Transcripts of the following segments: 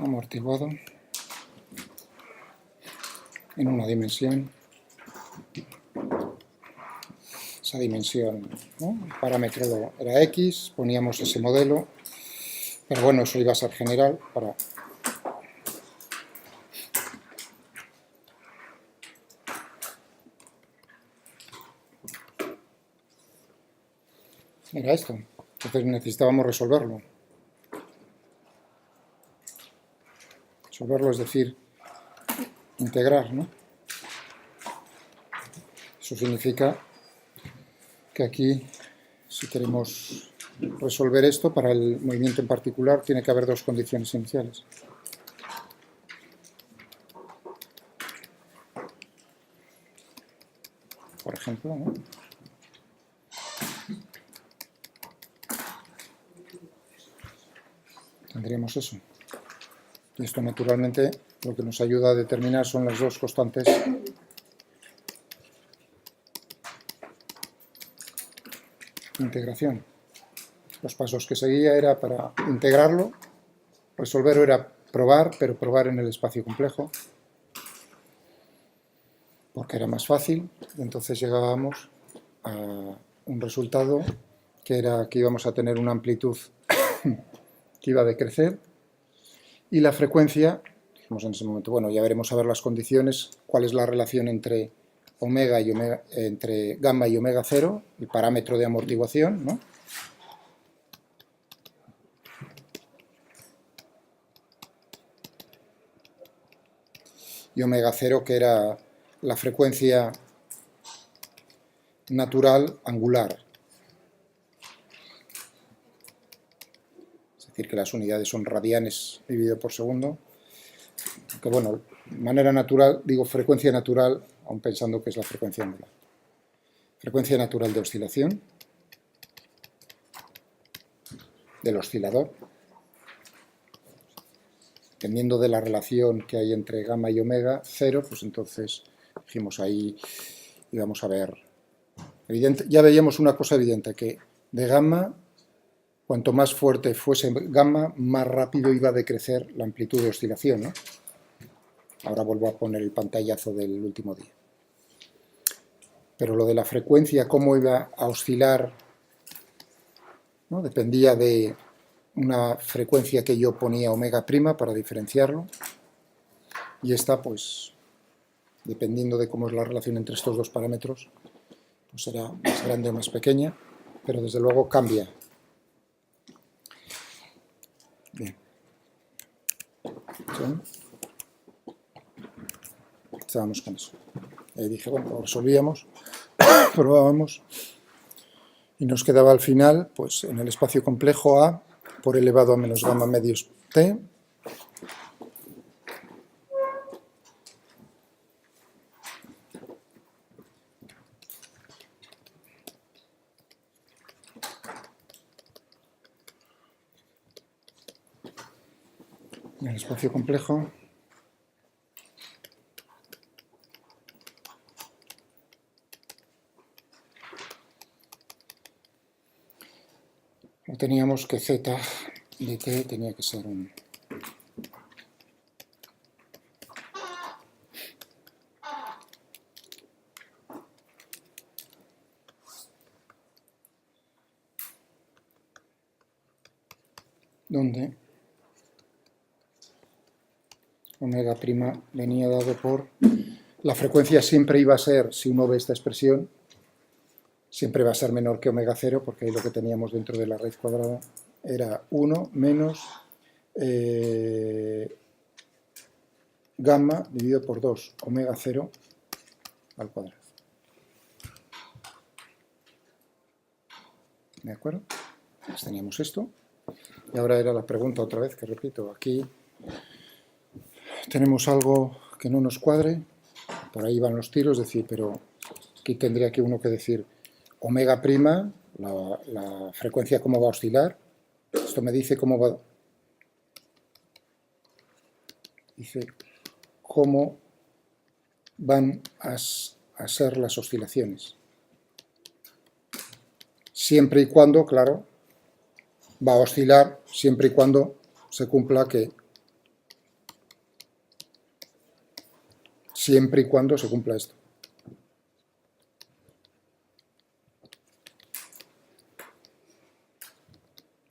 amortiguado en una dimensión. Esa dimensión, ¿no? El parámetro era X, poníamos ese modelo, pero bueno, eso iba a ser general para... Era esto, entonces necesitábamos resolverlo. Resolverlo es decir, integrar, ¿no? Eso significa que aquí, si queremos resolver esto, para el movimiento en particular, tiene que haber dos condiciones iniciales. Por ejemplo, ¿no? Tendríamos eso. Y esto, naturalmente, lo que nos ayuda a determinar son las dos constantes de integración. Los pasos que seguía era para integrarlo, resolverlo era probar, pero probar en el espacio complejo, porque era más fácil. Entonces llegábamos a un resultado que era que íbamos a tener una amplitud que iba a decrecer, y la frecuencia, dijimos en ese momento, bueno, ya veremos a ver las condiciones, cuál es la relación entre omega y omega, entre gamma y omega 0, el parámetro de amortiguación, ¿no? Y omega 0, que era la frecuencia natural angular. Es decir, que las unidades son radianes dividido por segundo. Que bueno, de manera natural, digo frecuencia natural, aun pensando que es la frecuencia angular. Frecuencia natural de oscilación del oscilador. Dependiendo de la relación que hay entre gamma y omega 0, pues entonces dijimos ahí íbamos a ver. Evidente, ya veíamos una cosa evidente, que de gamma, cuanto más fuerte fuese gamma, más rápido iba a decrecer la amplitud de oscilación, ¿no? Ahora vuelvo a poner el pantallazo del último día. Pero lo de la frecuencia, cómo iba a oscilar, ¿no? Dependía de una frecuencia que yo ponía omega prima para diferenciarlo, y esta, pues, dependiendo de cómo es la relación entre estos dos parámetros, pues será más grande o más pequeña, pero desde luego cambia. Bien. ¿Sí? Estábamos con eso. Y dije, bueno, lo resolvíamos, probábamos, y nos quedaba al final, pues en el espacio complejo A por elevado a menos gamma medios T, en el espacio complejo teníamos que z de t tenía que ser un donde omega prima venía dado por la frecuencia siempre iba a ser, si uno ve esta expresión, siempre va a ser menor que omega 0, porque ahí lo que teníamos dentro de la raíz cuadrada era 1 menos gamma dividido por 2 omega 0 al cuadrado. ¿De acuerdo? Pues teníamos esto. Y ahora era la pregunta otra vez, que repito, aquí tenemos algo que no nos cuadre, por ahí van los tiros, es decir, pero aquí tendría que uno que decir omega prima, la frecuencia cómo va a oscilar, esto me dice cómo va, dice cómo van a ser las oscilaciones, siempre y cuando, claro, va a oscilar siempre y cuando se cumpla que siempre y cuando se cumpla esto.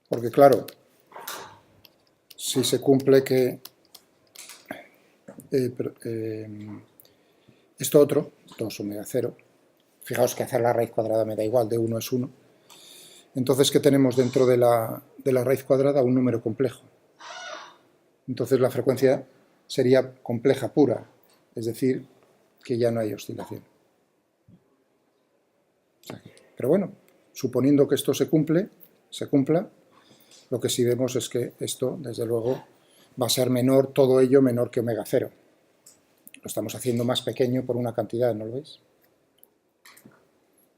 Porque claro, si se cumple que esto otro, 2 omega 0, fijaos que hacer la raíz cuadrada me da igual, de 1 es 1, entonces ¿qué tenemos dentro de la raíz cuadrada? Un número complejo. Entonces la frecuencia sería compleja pura, es decir, que ya no hay oscilación. Pero bueno, suponiendo que esto se cumpla, lo que sí vemos es que esto, desde luego, va a ser menor, todo ello menor que omega 0. Lo estamos haciendo más pequeño por una cantidad, ¿no lo veis?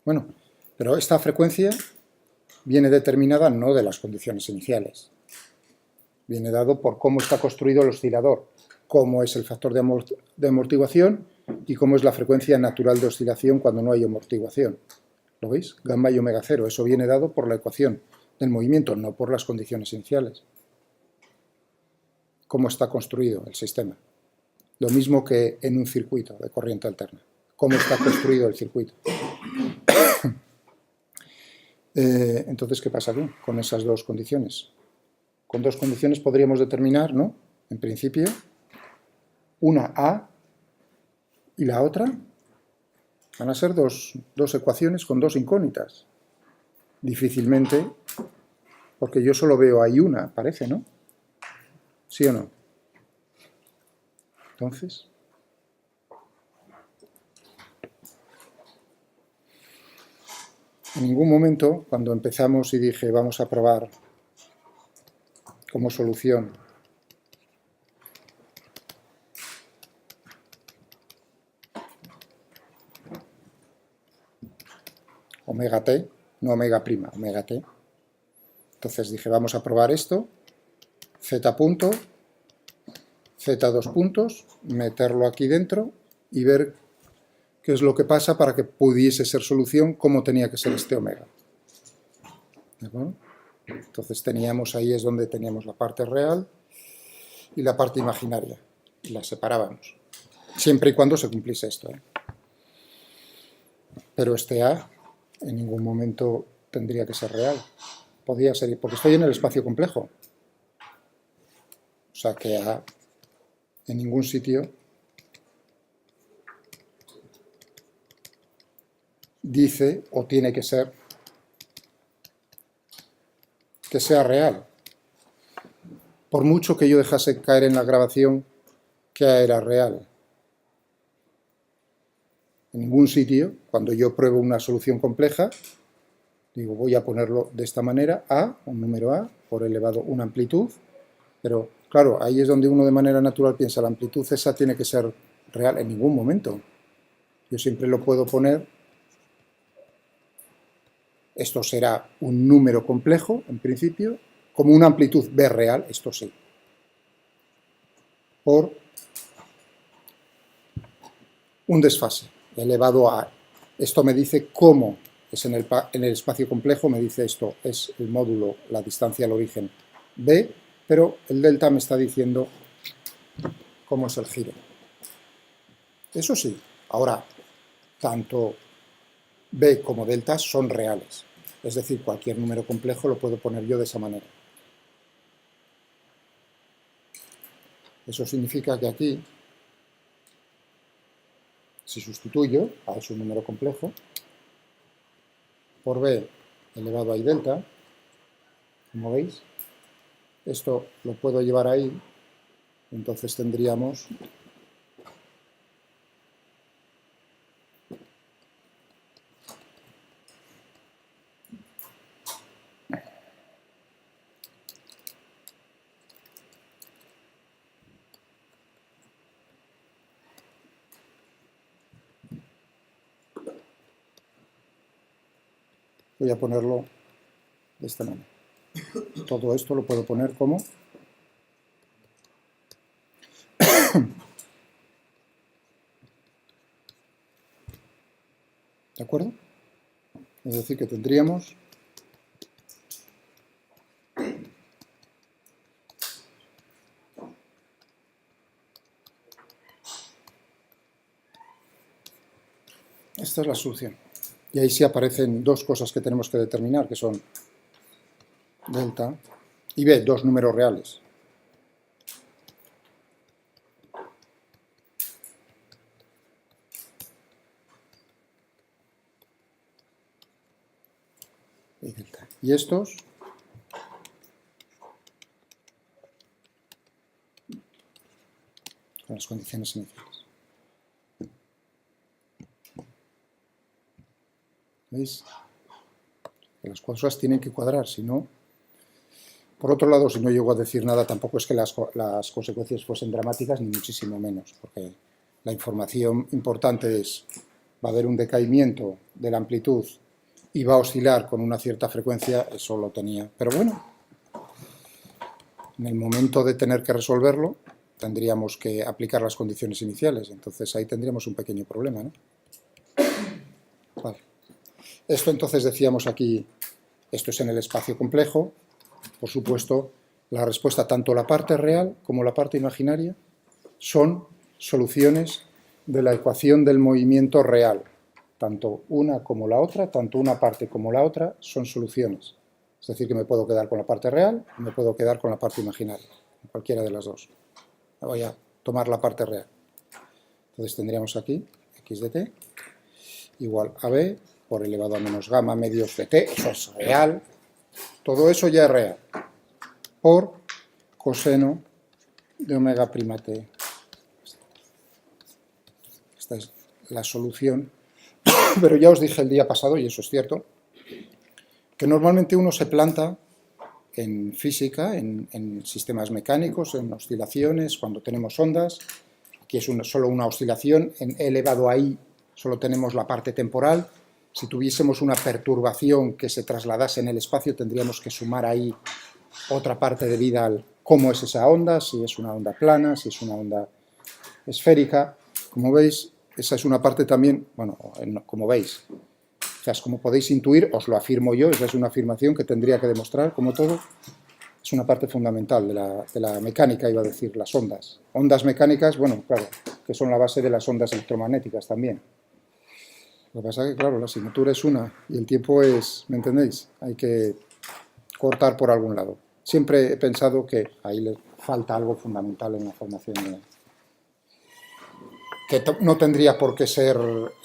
Bueno, pero esta frecuencia viene determinada no de las condiciones iniciales. Viene dado por cómo está construido el oscilador, cómo es el factor de amortiguación y cómo es la frecuencia natural de oscilación cuando no hay amortiguación. ¿Lo veis? Gamma y omega 0. Eso viene dado por la ecuación del movimiento, no por las condiciones iniciales. Cómo está construido el sistema. Lo mismo que en un circuito de corriente alterna. Cómo está construido el circuito. Entonces, ¿qué pasa aquí con esas dos condiciones? Con dos condiciones podríamos determinar, ¿no? En principio, una A y la otra van a ser dos ecuaciones con dos incógnitas. Difícilmente, porque yo solo veo ahí una, parece, ¿no? ¿Sí o no? Entonces, en ningún momento, cuando empezamos y dije vamos a probar como solución omega t, no omega prima, omega t, entonces dije vamos a probar esto, z punto, z2 puntos, meterlo aquí dentro y ver qué es lo que pasa para que pudiese ser solución, cómo tenía que ser este omega. ¿De acuerdo? Entonces teníamos, ahí es donde teníamos la parte real y la parte imaginaria, y las separábamos, siempre y cuando se cumpliese esto, ¿eh? Pero este A en ningún momento tendría que ser real, podría ser, porque estoy en el espacio complejo, o sea que A en ningún sitio dice o tiene que ser que sea real. Por mucho que yo dejase caer en la grabación que A era real. En ningún sitio, cuando yo pruebo una solución compleja, digo voy a ponerlo de esta manera, A, un número A, por elevado una amplitud, pero claro, ahí es donde uno de manera natural piensa, la amplitud esa tiene que ser real en ningún momento. Yo siempre lo puedo poner. Esto será un número complejo, en principio, como una amplitud B real, esto sí, por un desfase elevado a... Esto me dice cómo es en el espacio complejo, me dice esto es el módulo, la distancia al origen B, pero el delta me está diciendo cómo es el giro. Eso sí, ahora, tanto B como delta son reales. Es decir, cualquier número complejo lo puedo poner yo de esa manera. Eso significa que aquí, si sustituyo, A es un número complejo, por B elevado a I delta, como veis, esto lo puedo llevar ahí, entonces tendríamos voy a ponerlo de esta manera. Todo esto lo puedo poner como ¿de acuerdo? Es decir, que tendríamos Esta es la solución. Y ahí sí aparecen dos cosas que tenemos que determinar, que son delta y b, dos números reales. Y delta. Y estos con las condiciones iniciales. ¿Veis? Que las cosas tienen que cuadrar, si no... Por otro lado, si no llego a decir nada, tampoco es que las consecuencias fuesen dramáticas, ni muchísimo menos, porque la información importante es, va a haber un decaimiento de la amplitud y va a oscilar con una cierta frecuencia, eso lo tenía. Pero bueno, en el momento de tener que resolverlo, tendríamos que aplicar las condiciones iniciales, entonces ahí tendríamos un pequeño problema, ¿no? Vale. Esto entonces decíamos aquí, esto es en el espacio complejo. Por supuesto, la respuesta, tanto la parte real como la parte imaginaria, son soluciones de la ecuación del movimiento real. Tanto una como la otra, tanto una parte como la otra, son soluciones. Es decir, que me puedo quedar con la parte real y me puedo quedar con la parte imaginaria, cualquiera de las dos. Voy a tomar la parte real. Entonces tendríamos aquí x de t igual a b por elevado a menos gamma medios de t, eso es real. Todo eso ya es real, por coseno de omega prima t. Esta es la solución. Pero ya os dije el día pasado, y eso es cierto, que normalmente uno se planta en física, en sistemas mecánicos, en oscilaciones, cuando tenemos ondas. Aquí es solo una oscilación, en e elevado a i solo tenemos la parte temporal. Si tuviésemos una perturbación que se trasladase en el espacio, tendríamos que sumar ahí otra parte debida al cómo es esa onda, si es una onda plana, si es una onda esférica. Como veis, esa es una parte también, bueno, como veis, o sea, como podéis intuir, os lo afirmo yo, esa es una afirmación que tendría que demostrar, como todo, es una parte fundamental de la mecánica, iba a decir, las ondas. Ondas mecánicas, bueno, claro, que son la base de las ondas electromagnéticas también. Lo que pasa es que, claro, la asignatura es una y el tiempo es, ¿me entendéis? Hay que cortar por algún lado. Siempre he pensado que ahí le falta algo fundamental en la formación que no tendría por qué ser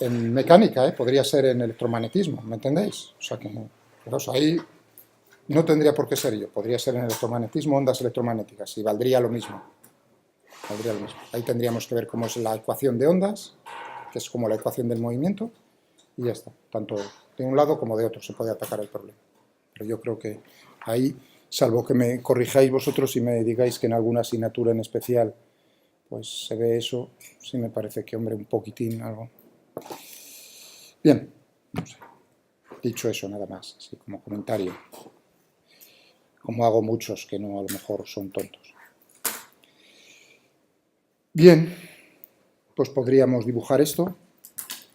en mecánica, podría ser en electromagnetismo, ¿me entendéis? O sea que, ahí no tendría por qué ser yo, podría ser en electromagnetismo, ondas electromagnéticas, y valdría lo mismo. Valdría lo mismo. Ahí tendríamos que ver cómo es la ecuación de ondas, que es como la ecuación del movimiento, y ya está. Tanto de un lado como de otro se puede atacar el problema. Pero yo creo que ahí, salvo que me corrijáis vosotros y me digáis que en alguna asignatura en especial pues se ve eso, sí me parece que, hombre, un poquitín algo. Bien, no sé. Dicho eso, nada más, así como comentario. Como hago muchos que no, a lo mejor son tontos. Bien, pues podríamos dibujar esto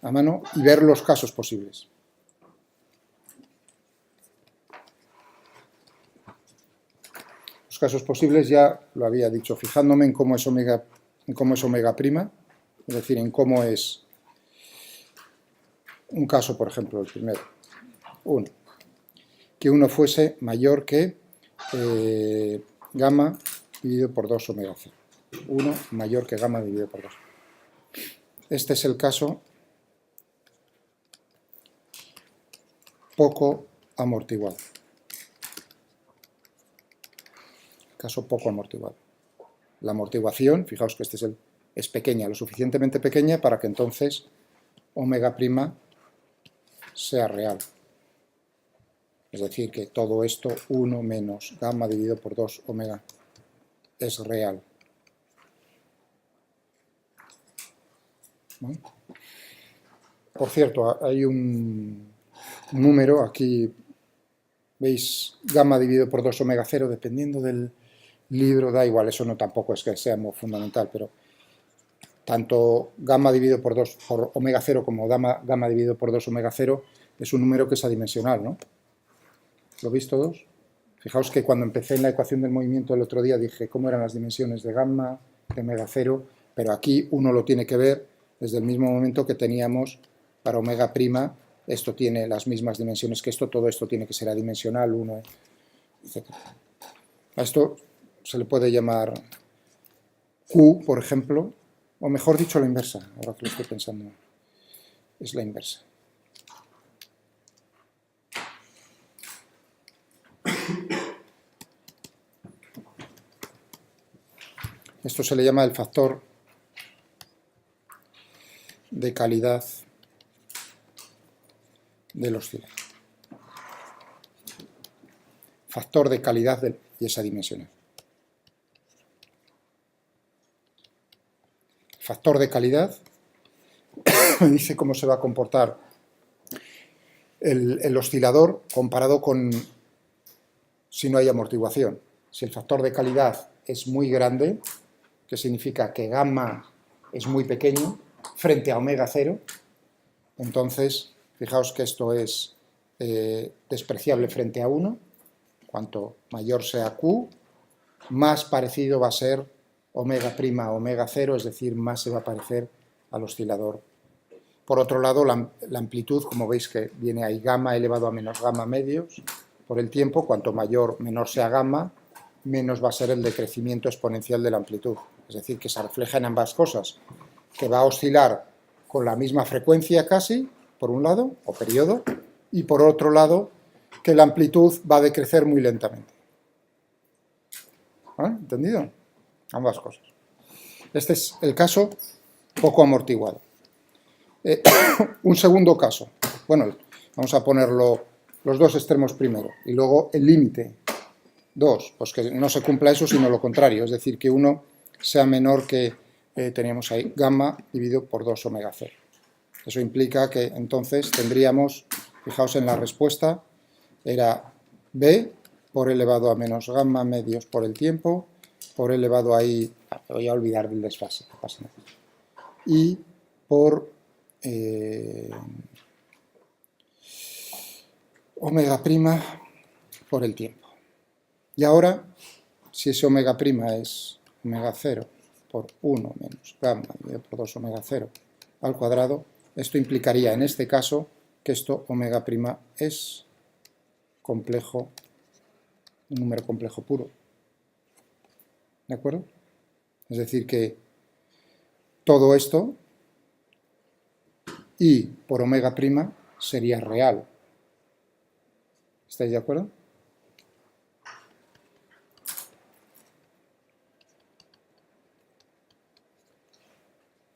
a mano y ver los casos posibles. Los casos posibles ya lo había dicho, fijándome en cómo es omega prima, es decir, en cómo es un caso, por ejemplo, el primero, 1, que 1 fuese mayor que gamma dividido por 2 omega 0. 1 mayor que gamma dividido por 2. Este es el caso poco amortiguado. Caso poco amortiguado. La amortiguación, fijaos que es pequeña, lo suficientemente pequeña para que entonces omega prima sea real. Es decir, que todo esto, 1 menos gamma dividido por 2 omega, es real. ¿No? Por cierto, hay un número aquí, veis, gamma dividido por 2 omega 0, dependiendo del libro, da igual, eso no tampoco es que sea muy fundamental, pero tanto gamma dividido por 2 por omega 0 como gamma dividido por 2 omega 0 es un número que es adimensional, ¿no? ¿Lo veis todos? Fijaos que cuando empecé en la ecuación del movimiento el otro día dije cómo eran las dimensiones de gamma, de omega 0, pero aquí uno lo tiene que ver desde el mismo momento que teníamos para omega prima esto tiene las mismas dimensiones que esto, todo esto tiene que ser adimensional, 1, etc. A esto se le puede llamar Q, por ejemplo, o mejor dicho la inversa, ahora que lo estoy pensando, es la inversa. Esto se le llama el factor de calidad del oscilador. Factor de calidad y esa dimensional. Factor de calidad me dice cómo se va a comportar el oscilador comparado con si no hay amortiguación. Si el factor de calidad es muy grande, que significa que gamma es muy pequeño frente a omega 0, entonces fijaos que esto es despreciable frente a 1, cuanto mayor sea Q, más parecido va a ser omega prima a omega 0, es decir, más se va a parecer al oscilador. Por otro lado, la amplitud, como veis que viene ahí gamma elevado a menos gamma medios, por el tiempo, cuanto menor sea gamma, menos va a ser el decrecimiento exponencial de la amplitud. Es decir, que se refleja en ambas cosas, que va a oscilar con la misma frecuencia casi, por un lado, o periodo, y por otro lado, que la amplitud va a decrecer muy lentamente. ¿Vale? ¿Entendido? Ambas cosas. Este es el caso poco amortiguado. Un segundo caso. Bueno, vamos a ponerlo los dos extremos primero, y luego el límite. 2, pues que no se cumpla eso, sino lo contrario, es decir, que 1 sea menor que, teníamos ahí, gamma dividido por 2 omega 0. Eso implica que entonces tendríamos, fijaos en la respuesta, era B por elevado a menos gamma medios por el tiempo, por elevado ahí, me voy a olvidar del desfase, no pasa nada, y por omega prima por el tiempo. Y ahora, si ese omega prima es omega 0 por 1 menos gamma dividido por 2 omega 0 al cuadrado, esto implicaría en este caso que esto omega prima es complejo, un número complejo puro. ¿De acuerdo? Es decir que todo esto y por omega prima sería real. ¿Estáis de acuerdo?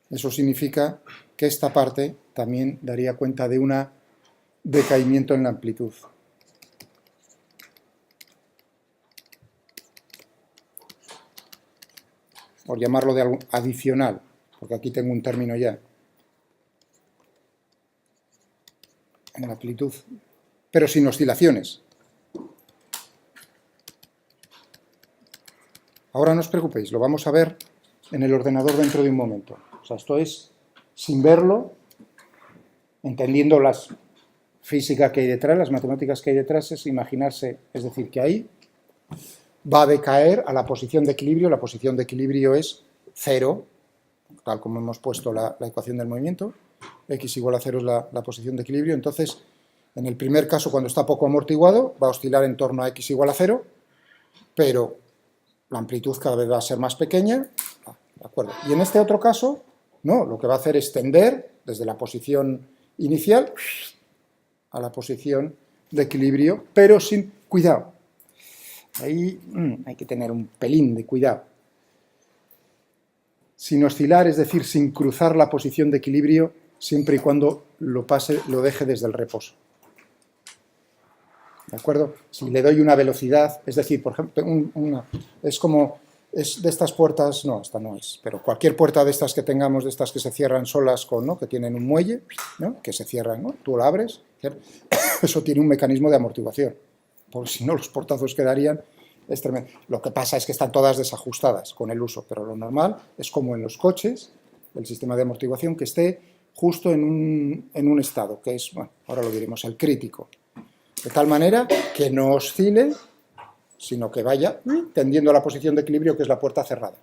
Eso significa que esta parte también daría cuenta de un decaimiento en la amplitud. Por llamarlo de algo adicional, porque aquí tengo un término ya. En la amplitud, pero sin oscilaciones. Ahora no os preocupéis, lo vamos a ver en el ordenador dentro de un momento. O sea, esto es sin verlo, entendiendo la física que hay detrás, las matemáticas que hay detrás, es imaginarse, es decir, que ahí va a decaer a la posición de equilibrio. La posición de equilibrio es 0, tal como hemos puesto la ecuación del movimiento. X igual a 0 es la posición de equilibrio. Entonces, en el primer caso, cuando está poco amortiguado, va a oscilar en torno a X igual a 0, pero la amplitud cada vez va a ser más pequeña. ¿De acuerdo? Y en este otro caso, no, lo que va a hacer es tender desde la posición inicial a la posición de equilibrio, pero sin cuidado. Ahí hay que tener un pelín de cuidado. Sin oscilar, es decir, sin cruzar la posición de equilibrio, siempre y cuando lo deje desde el reposo. ¿De acuerdo? Si le doy una velocidad, es decir, por ejemplo, es de estas puertas, no, esta no es, pero cualquier puerta de estas que tengamos, de estas que se cierran solas, ¿no? Que tienen un muelle, ¿no? Que se cierran, ¿no? Tú la abres, ¿cierto? Eso tiene un mecanismo de amortiguación, porque si no los portazos quedarían, es tremendo. Lo que pasa es que están todas desajustadas con el uso, pero lo normal es como en los coches, el sistema de amortiguación, que esté justo en un estado, que es, bueno, ahora lo diremos, el crítico, de tal manera que no oscile, sino que vaya tendiendo a la posición de equilibrio, que es la puerta cerrada.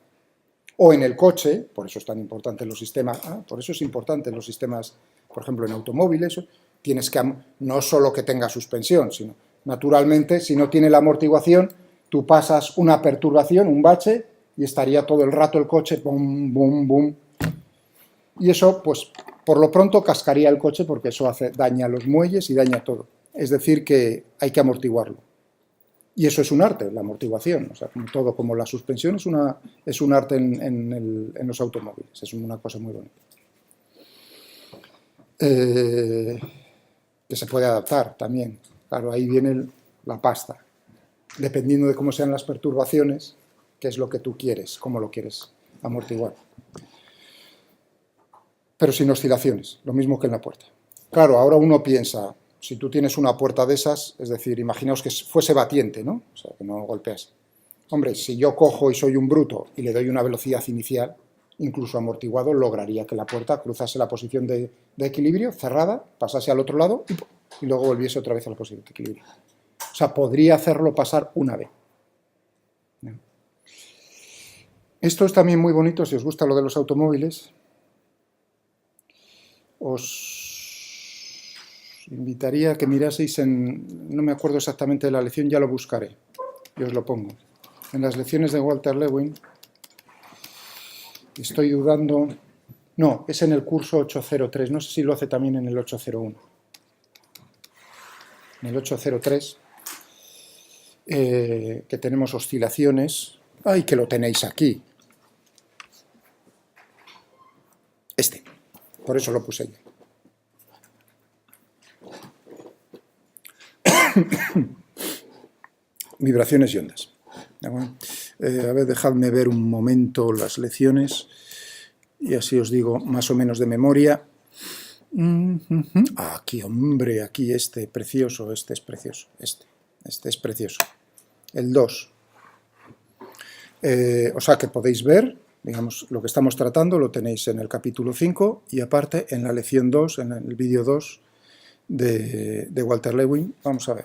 O en el coche, por eso es tan importante los sistemas, por eso es importante los sistemas, por ejemplo, en automóviles, tienes que, no solo que tenga suspensión, sino, naturalmente, si no tiene la amortiguación, tú pasas una perturbación, un bache, y estaría todo el rato el coche, bum, bum, bum. Y eso, pues, por lo pronto cascaría el coche porque eso daña los muelles y daña todo. Es decir, que hay que amortiguarlo. Y eso es un arte, la amortiguación. O sea, como todo, como la suspensión es un arte en los automóviles. Es una cosa muy bonita. Que se puede adaptar también. Claro, ahí viene la pasta. Dependiendo de cómo sean las perturbaciones, qué es lo que tú quieres, cómo lo quieres amortiguar. Pero sin oscilaciones, lo mismo que en la puerta. Claro, ahora uno piensa, si tú tienes una puerta de esas, es decir, imaginaos que fuese batiente, ¿no? O sea, que no golpeas. Hombre, si yo cojo y soy un bruto y le doy una velocidad inicial, incluso amortiguado, lograría que la puerta cruzase la posición de equilibrio, cerrada, pasase al otro lado y luego volviese otra vez a la posición de equilibrio. O sea, podría hacerlo pasar una vez. Esto es también muy bonito, si os gusta lo de los automóviles. Os invitaría a que miraseis no me acuerdo exactamente de la lección, ya lo buscaré, y os lo pongo. En las lecciones de Walter Lewin, estoy dudando, no, es en el curso 803, no sé si lo hace también en el 801. En el 803, que tenemos oscilaciones, ¡ay, que lo tenéis aquí! Por eso lo puse yo. Vibraciones y ondas. A ver, dejadme ver un momento las lecciones y así os digo más o menos de memoria. Aquí, hombre, aquí precioso, este es precioso, este es precioso. El 2. O sea que podéis ver, digamos, lo que estamos tratando lo tenéis en el capítulo 5 y aparte en la lección 2, en el vídeo 2 de Walter Lewin. Vamos a ver,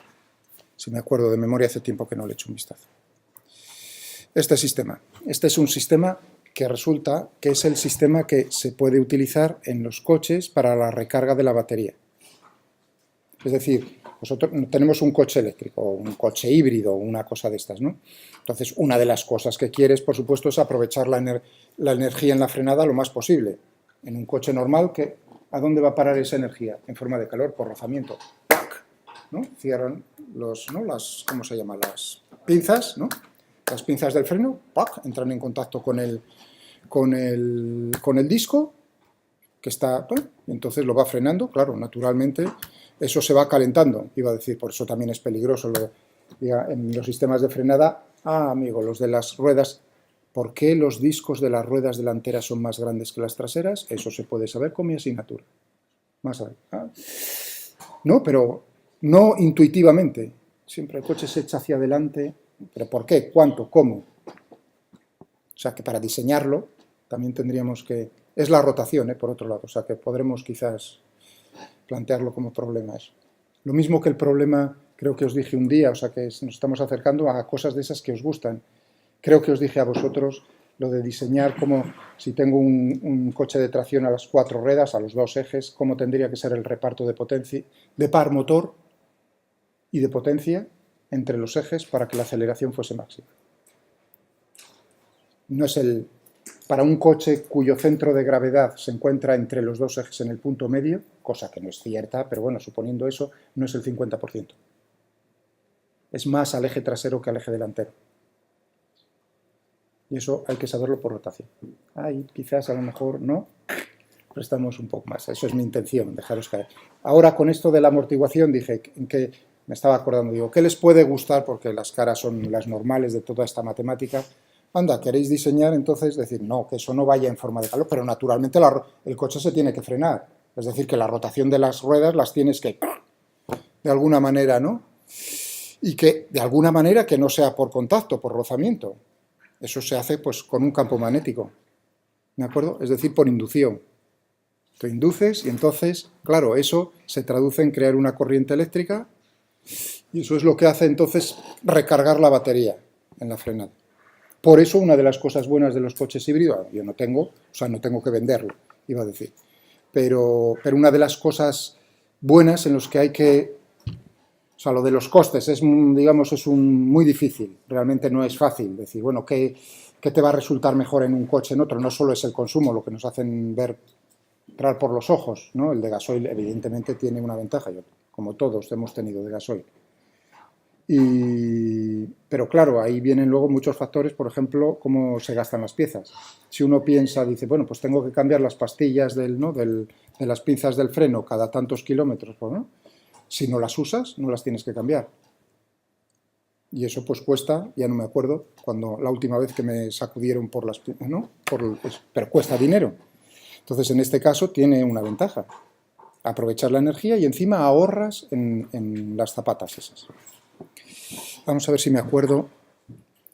si me acuerdo de memoria, hace tiempo que no le he hecho un vistazo. Este es un sistema que resulta que es el sistema que se puede utilizar en los coches para la recarga de la batería. Es decir, nosotros tenemos un coche eléctrico, o un coche híbrido, una cosa de estas, ¿no? Entonces, una de las cosas que quieres, por supuesto, es aprovechar la energía en la frenada lo más posible. En un coche normal, ¿a dónde va a parar esa energía? En forma de calor, por rozamiento. ¡Pac! ¿No? Cierran ¿cómo se llama? Las pinzas, ¿no? Las pinzas del freno, ¡pac! Entran en contacto con el disco, que está, y entonces lo va frenando, claro, naturalmente. Eso se va calentando, iba a decir, por eso también es peligroso en los sistemas de frenada. Amigo, los de las ruedas, ¿por qué los discos de las ruedas delanteras son más grandes que las traseras? Eso se puede saber con mi asignatura. Más a ver. No, pero no intuitivamente. Siempre el coche se echa hacia adelante. ¿Pero por qué? ¿Cuánto? ¿Cómo? O sea que para diseñarlo también tendríamos que... Es la rotación, por otro lado. O sea que podremos quizás plantearlo como problema eso. Lo mismo que el problema, creo que os dije un día, o sea que nos estamos acercando a cosas de esas que os gustan. Creo que os dije a vosotros lo de diseñar como si tengo un coche de tracción a las 4 ruedas, a los 2 ejes, cómo tendría que ser el reparto de potencia, de par motor y de potencia entre los ejes para que la aceleración fuese máxima. No es para un coche cuyo centro de gravedad se encuentra entre los 2 ejes en el punto medio, cosa que no es cierta, pero bueno, suponiendo eso, no es el 50%. Es más al eje trasero que al eje delantero. Y eso hay que saberlo por rotación. Ahí quizás a lo mejor no, prestamos un poco más. Eso es mi intención, dejaros caer. Ahora con esto de la amortiguación dije que me estaba acordando, digo, ¿qué les puede gustar? Porque las caras son las normales de toda esta matemática. Anda, ¿queréis diseñar? Entonces decir, no, que eso no vaya en forma de calor, pero naturalmente el coche se tiene que frenar. Es decir, que la rotación de las ruedas las tienes que, de alguna manera, ¿no? Y que, de alguna manera, que no sea por contacto, por rozamiento. Eso se hace, pues, con un campo magnético, ¿de acuerdo? Es decir, por inducción. Te induces y entonces, claro, eso se traduce en crear una corriente eléctrica y eso es lo que hace, entonces, recargar la batería en la frenada. Por eso una de las cosas buenas de los coches híbridos, yo no tengo, o sea, no tengo que venderlo, iba a decir, pero una de las cosas buenas en los que hay que, o sea, lo de los costes es, digamos, es muy difícil, realmente no es fácil decir, bueno, ¿qué te va a resultar mejor en un coche en otro? No solo es el consumo, lo que nos hacen ver, entrar por los ojos, ¿no? El de gasoil evidentemente tiene una ventaja, como todos hemos tenido de gasoil. Pero claro, ahí vienen luego muchos factores, por ejemplo, cómo se gastan las piezas. Si uno piensa, dice, bueno, pues tengo que cambiar las pastillas de las pinzas del freno cada tantos kilómetros, ¿no? Si no las usas, no las tienes que cambiar. Y eso pues cuesta, ya no me acuerdo, la última vez que me sacudieron por las pinzas, ¿no? Pero cuesta dinero. Entonces, en este caso, tiene una ventaja. Aprovechar la energía y encima ahorras en las zapatas esas. Vamos a ver si me acuerdo.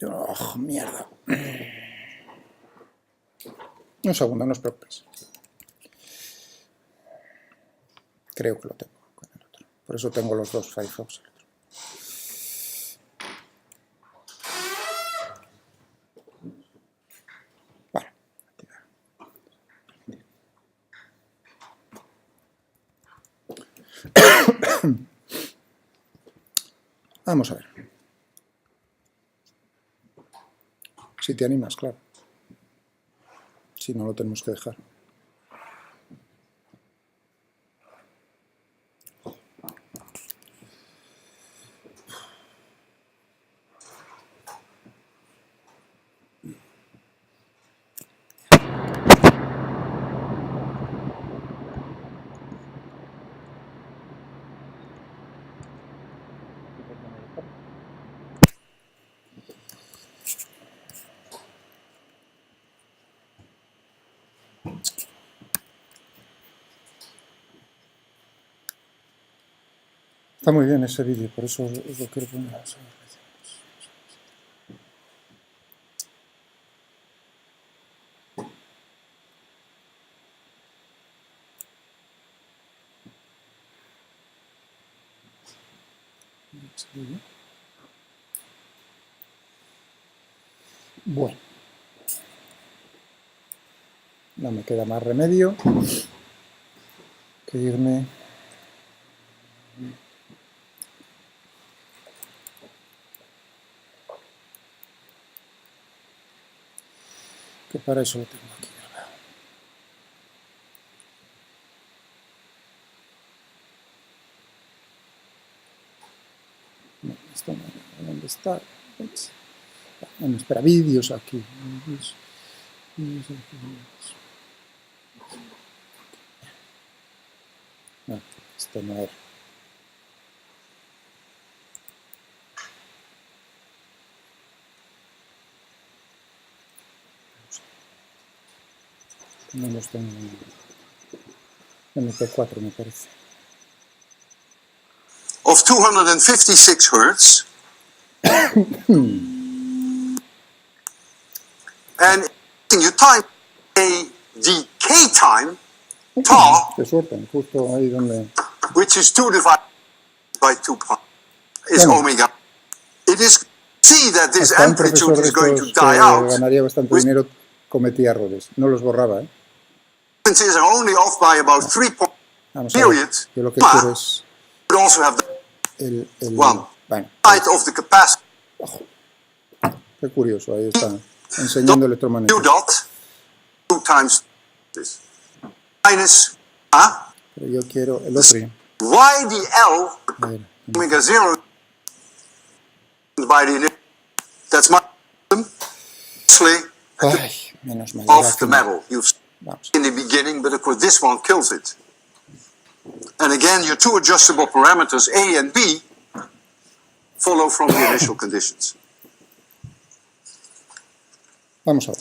¡Oh, mierda! Un segundo, no os preocupéis. Creo que lo tengo con el otro. Por eso tengo los dos Firefox. Vale. Vamos a ver. Si te animas, claro. Si no, lo tenemos que dejar. Está muy bien ese vídeo, por eso os lo quiero poner. Bueno, no me queda más remedio que irme. Que para eso lo tengo aquí grabado. No, esto no, ¿dónde está? Bueno, espera, vídeos aquí. Vídeos aquí. No, esto no era. No los tengo en MP4, me parece. Of 256 Hz. And you type a decay time, tau, Qué suerte, justo ahí donde... which is 2 divided by 2 pi, is Bueno, omega. It is see that this hasta un amplitude profesor de is going to estos que die out. ganaría bastante dinero cometía errores. No los borraba, ¿eh? Frequencies are only off by about 3 point Vamos a ver, period. yo lo que quiero es But also have the bueno, height of the capacitor. qué curioso, ahí está, enseñando U electromagnetismo. dot 2 times this minus Pero yo quiero el otro. YDL A ver, omega 0 by the that's my ay, menos mal. of the metal. You've Vamos. in the beginning, but of course this one kills it. And again, your two adjustable parameters, A and B, follow from the initial conditions. Vamos a ver.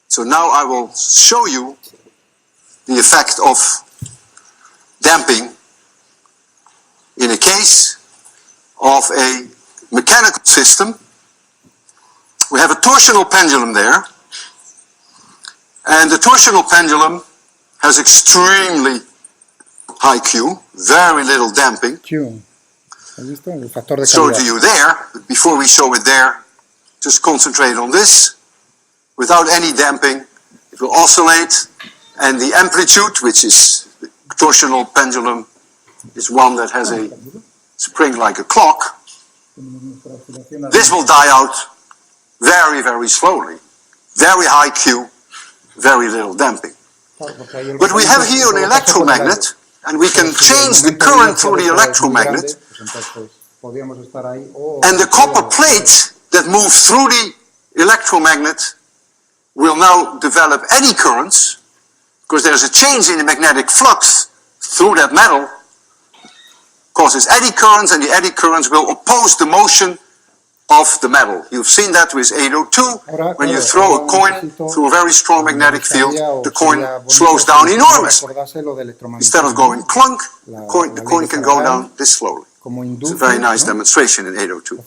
So now I will show you the effect of damping in a case of a mechanical system. We have a torsional pendulum there, and the torsional pendulum has extremely high Q, very little damping. Q. ¿Has visto? El factor de Show it to calidad. you there, but before we show it there, just concentrate on this. Without any damping, it will oscillate, and the amplitude, which is the torsional pendulum, is one that has a spring like a clock. This will die out very, very slowly. Very high Q, very little damping. But we have here an electromagnet, and we can change the current through the electromagnet, and the copper plate that moves through the electromagnet will now develop eddy currents, because there's a change in the magnetic flux through that metal, causes eddy currents, and the eddy currents will oppose the motion of the metal. You've seen that with 802. When you throw a coin through a very strong magnetic field, the coin slows down enormously. Instead of going clunk, the coin can go down this slowly. It's a very nice demonstration in 802.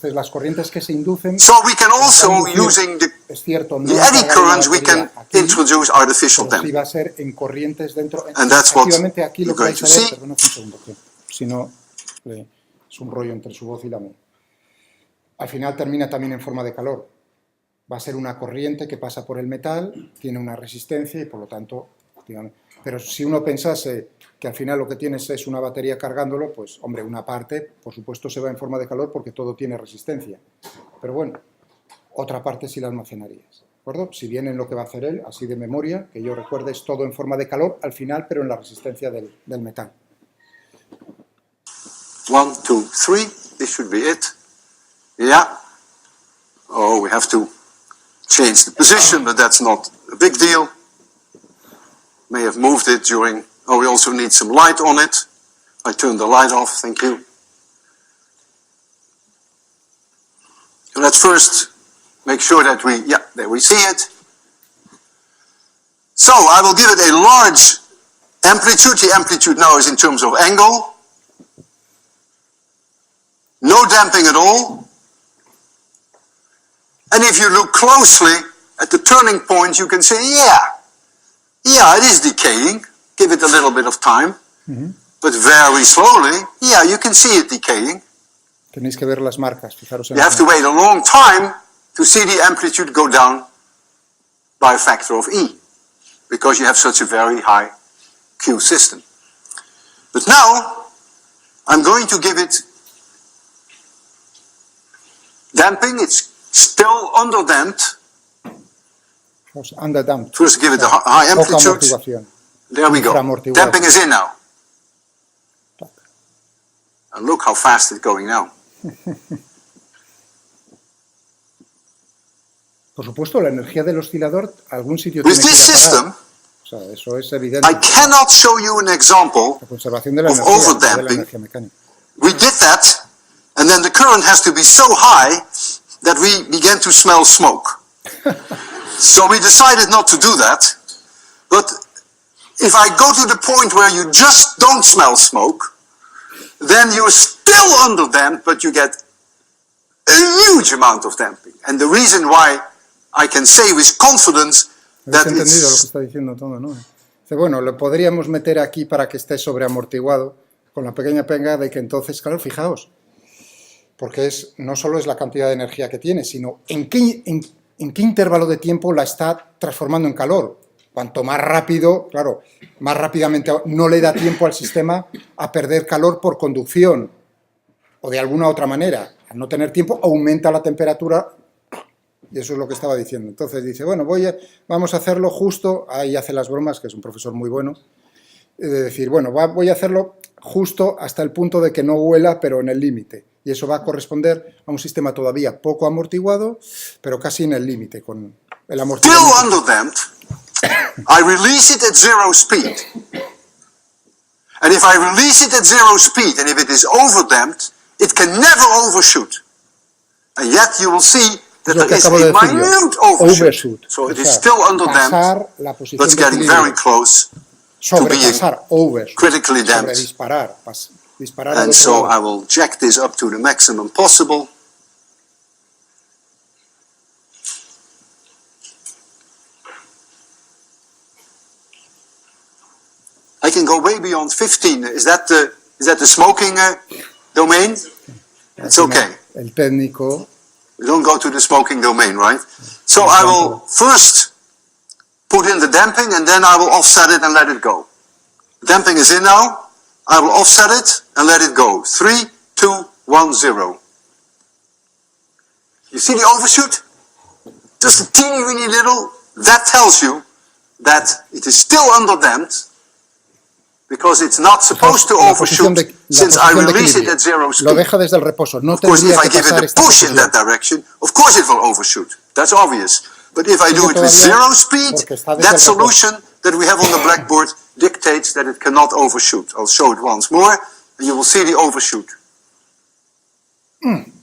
So we can also, using the eddy currents, we can introduce artificial damping. And that's what you're going to see. Es un rollo entre su voz y la mía. Al final termina también en forma de calor. Va a ser una corriente que pasa por el metal, tiene una resistencia y por lo tanto... Pero si uno pensase que al final lo que tienes es una batería cargándolo, pues hombre, una parte por supuesto se va en forma de calor porque todo tiene resistencia. Pero bueno, otra parte sí la almacenarías. ¿De acuerdo? Si bien en lo que va a hacer él, así de memoria, que yo recuerde, es todo en forma de calor al final, pero en la resistencia del metal. 1, 2, 3, this should be it. Yeah. Oh, we have to change the position, but that's not a big deal. May have moved it during... Oh, we also need some light on it. I turned the light off, thank you. So let's first make sure that we... Yeah, there we see it. So, I will give it a large amplitude. The amplitude now is in terms of angle. No damping at all. And if you look closely at the turning point, you can say, yeah, it is decaying. Give it a little bit of time. But very slowly, yeah, you can see it decaying. Tenéis que ver las marcas, fijaros en You have to wait a long time to see the amplitude go down by a factor of E, because you have such a very high Q system. But now, I'm going to give it damping. It's still underdamped. Underdamped. First give it a high amplitude. There we go. Damping is in now. And look how fast it's going now. Por supuesto, la energía del oscilador algún sitio With tiene que this system, o sea, eso es evidente. I cannot show you an example La conservación de la of energía, de la overdamping. energía mecánica. We did that, and then the current has to be so high that we began to smell smoke. So we decided not to do that. But if I go to the point where you just don't smell smoke, then you're still underdamped, but you get a huge amount of damping. And the reason why I can say with confidence that Habéis entendido lo que it's... está diciendo todo, ¿no? Dice, bueno, lo podríamos meter aquí para que esté sobreamortiguado, con la pequeña pega de que entonces, claro, fijaos, porque no solo es la cantidad de energía que tiene, sino en qué intervalo de tiempo la está transformando en calor. Cuanto más rápido, claro, más rápidamente no le da tiempo al sistema a perder calor por conducción o de alguna otra manera. Al no tener tiempo, aumenta la temperatura y eso es lo que estaba diciendo. Entonces dice, bueno, vamos a hacerlo justo, ahí hace las bromas, que es un profesor muy bueno, de decir, bueno, voy a hacerlo justo hasta el punto de que no huela, pero en el límite. Y eso va a corresponder a un sistema todavía poco amortiguado, pero casi en el límite, con el amortiguamiento. Still underdamped, I release it at zero speed. And if I release it at zero speed, and if it is overdamped, it can never overshoot. And yet you will see that there is a minute overshoot. So it is still underdamped, but it's getting very close to being critically damped. And so I will jack this up to the maximum possible. I can go way beyond 15. Is that the smoking domain? It's okay. El técnico We don't go to the smoking domain, right? So I will first put in the damping and then I will offset it and let it go. Damping is in now. I will offset it and let it go. 3, 2, 1, 0. You see the overshoot? Just a teeny weeny little. That tells you that it is still underdamped because it's not supposed to overshoot since I release it at 0 speed. Lo deja desde el reposo. No Of course, if tendría I que give it pasar a esta push in posición. that direction, of course it will overshoot. That's obvious. But if I do it with todavía 0 speed, porque está desde that el reposo. solution that we have on the blackboard dictates that it cannot overshoot. I'll show it once more, and you will see the overshoot.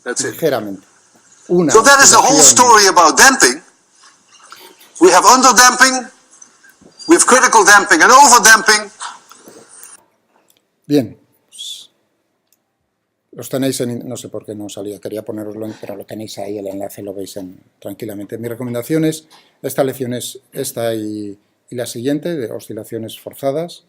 That's it. Ligeramente. Una So that is the whole oscilación. story about damping. We have underdamping, we have critical damping and overdamping. Bien. Pues, los tenéis en... No sé por qué no salía, quería poneroslo, pero lo tenéis ahí, el enlace lo veis tranquilamente. Mi recomendación es, esta lección es esta y la siguiente, de oscilaciones forzadas.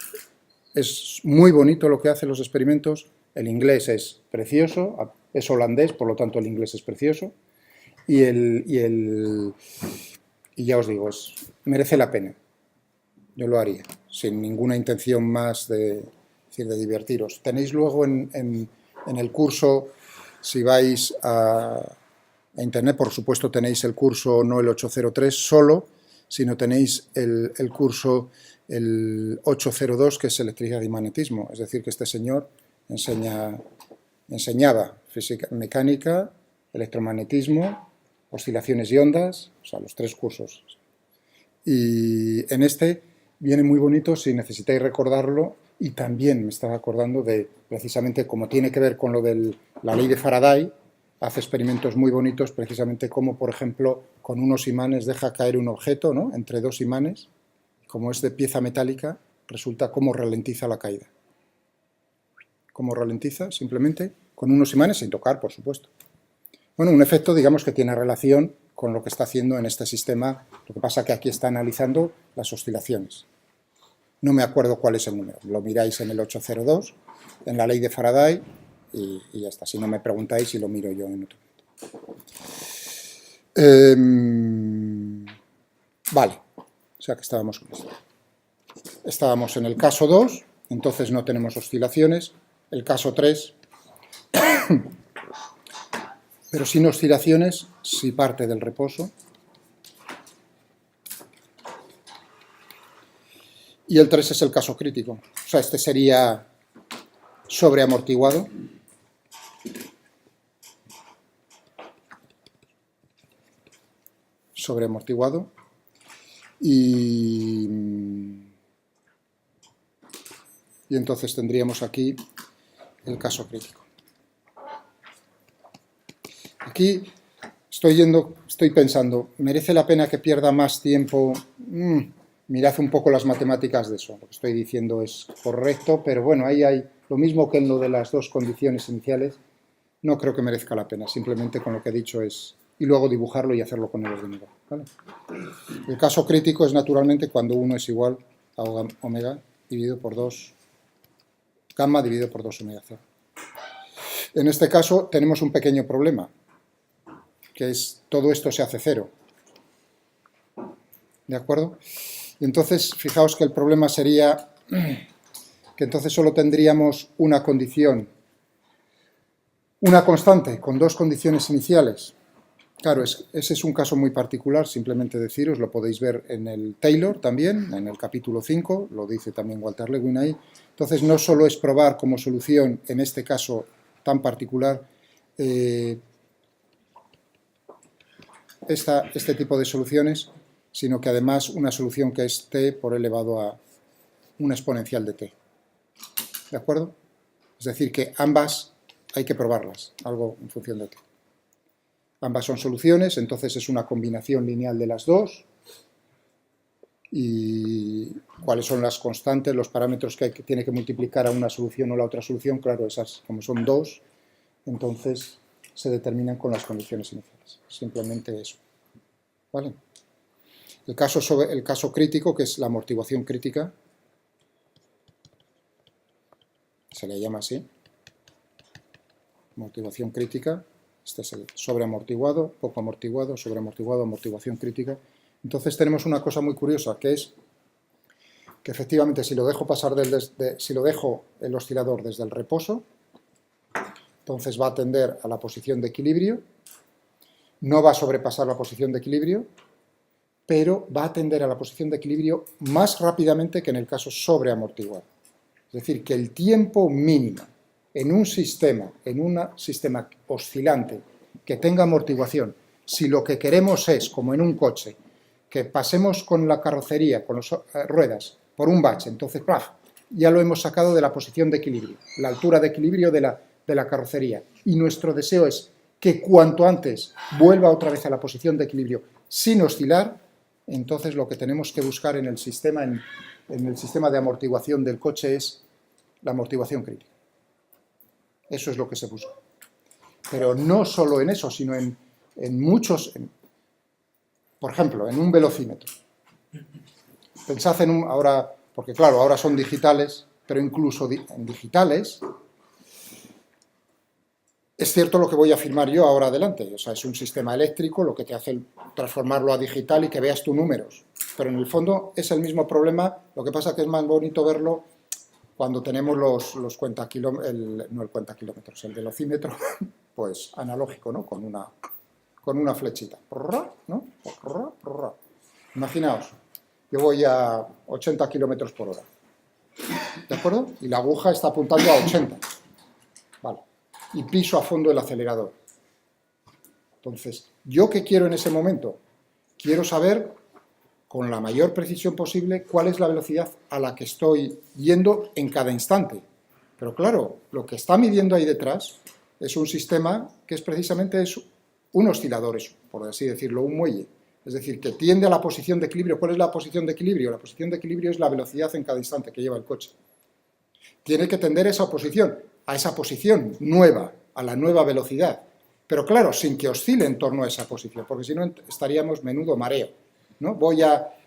Es muy bonito lo que hacen los experimentos. El inglés es precioso, es holandés, por lo tanto el inglés es precioso. Y ya os digo, merece la pena. Yo lo haría, sin ninguna intención más de divertiros. Tenéis luego en el curso, si vais a internet, por supuesto tenéis el curso, no el 803 solo, sino tenéis el curso, el 802, que es electricidad y magnetismo. Es decir, que este señor enseñaba física, mecánica, electromagnetismo, oscilaciones y ondas, o sea, los 3 cursos. Y en este viene muy bonito si necesitáis recordarlo, y también me estaba acordando de, precisamente como tiene que ver con lo de la ley de Faraday, hace experimentos muy bonitos, precisamente como, por ejemplo, con unos imanes deja caer un objeto, ¿no?, entre 2 imanes, como es de pieza metálica, resulta cómo ralentiza la caída. ¿Cómo ralentiza? Simplemente con unos imanes, sin tocar, por supuesto. Bueno, un efecto, digamos, que tiene relación con lo que está haciendo en este sistema, lo que pasa que aquí está analizando las oscilaciones. No me acuerdo cuál es el número, lo miráis en el 802, en la ley de Faraday, y ya está. Si no me preguntáis, y lo miro yo en otro momento. Vale, o sea que estábamos con esto. Estábamos en el caso 2, entonces no tenemos oscilaciones. El caso 3, pero sin oscilaciones, si parte del reposo. Y el 3 es el caso crítico. O sea, este sería sobreamortiguado. Sobreamortiguado. Y entonces tendríamos aquí el caso crítico. Aquí estoy pensando, ¿merece la pena que pierda más tiempo? Mirad un poco las matemáticas de eso. Lo que estoy diciendo es correcto, pero bueno, ahí hay lo mismo que en lo de las 2 condiciones iniciales. No creo que merezca la pena, simplemente con lo que he dicho es... Y luego dibujarlo y hacerlo con el ordenador, ¿vale? El caso crítico es naturalmente cuando 1 es igual a omega dividido por 2, gamma dividido por 2 omega 0. En este caso tenemos un pequeño problema, que es todo esto se hace 0. ¿De acuerdo? Y entonces, fijaos que el problema sería que entonces solo tendríamos una condición, una constante, con 2 condiciones iniciales. Claro, ese es un caso muy particular, simplemente deciros, lo podéis ver en el Taylor también, en el capítulo 5, lo dice también Walter Lewin ahí. Entonces, no solo es probar como solución, en este caso tan particular, este tipo de soluciones, sino que además una solución que es t por elevado a una exponencial de t. ¿De acuerdo? Es decir, que ambas hay que probarlas, algo en función de t. Ambas son soluciones, entonces es una combinación lineal de las dos. Y cuáles son las constantes, los parámetros que tiene que multiplicar a una solución o la otra solución, claro, esas como son 2, entonces se determinan con las condiciones iniciales. Simplemente eso. ¿Vale? El caso crítico, que es la amortiguación crítica, se le llama así, amortiguación crítica, Este es el sobreamortiguado, poco amortiguado, sobreamortiguado, amortiguación crítica. Entonces tenemos una cosa muy curiosa, que es que efectivamente si lo dejo pasar si lo dejo el oscilador desde el reposo, entonces va a tender a la posición de equilibrio, no va a sobrepasar la posición de equilibrio, pero va a tender a la posición de equilibrio más rápidamente que en el caso sobreamortiguado. Es decir, que el tiempo mínimo en un sistema oscilante que tenga amortiguación, si lo que queremos es, como en un coche, que pasemos con la carrocería, con las ruedas, por un bache, entonces ¡plaf!, ya lo hemos sacado de la posición de equilibrio, la altura de equilibrio de la carrocería. Y nuestro deseo es que cuanto antes vuelva otra vez a la posición de equilibrio sin oscilar. Entonces lo que tenemos que buscar en el sistema, en el sistema de amortiguación del coche es la amortiguación crítica. Eso es lo que se busca. Pero no solo en eso, sino en muchos, por ejemplo, en un velocímetro. Pensad en ahora, porque claro, ahora son digitales, pero incluso en digitales, es cierto lo que voy a afirmar yo ahora adelante, o sea, es un sistema eléctrico lo que te hace transformarlo a digital y que veas tus números, pero en el fondo es el mismo problema, lo que pasa que es más bonito verlo cuando tenemos los cuentakilómetros, no el cuentakilómetros, el velocímetro, pues analógico, ¿no? Con una flechita, ¿no? Imaginaos, yo voy a 80 kilómetros por hora, ¿de acuerdo? Y la aguja está apuntando a 80, vale, y piso a fondo el acelerador. Entonces, ¿yo qué quiero en ese momento? Quiero saber, con la mayor precisión posible, cuál es la velocidad a la que estoy yendo en cada instante. Pero claro, lo que está midiendo ahí detrás es un sistema que es precisamente un oscilador, por así decirlo, un muelle. Es decir, que tiende a la posición de equilibrio. ¿Cuál es la posición de equilibrio? La posición de equilibrio es la velocidad en cada instante que lleva el coche. Tiene que tender a esa posición nueva, a la nueva velocidad. Pero claro, sin que oscile en torno a esa posición, porque si no estaríamos menudo mareo, ¿no?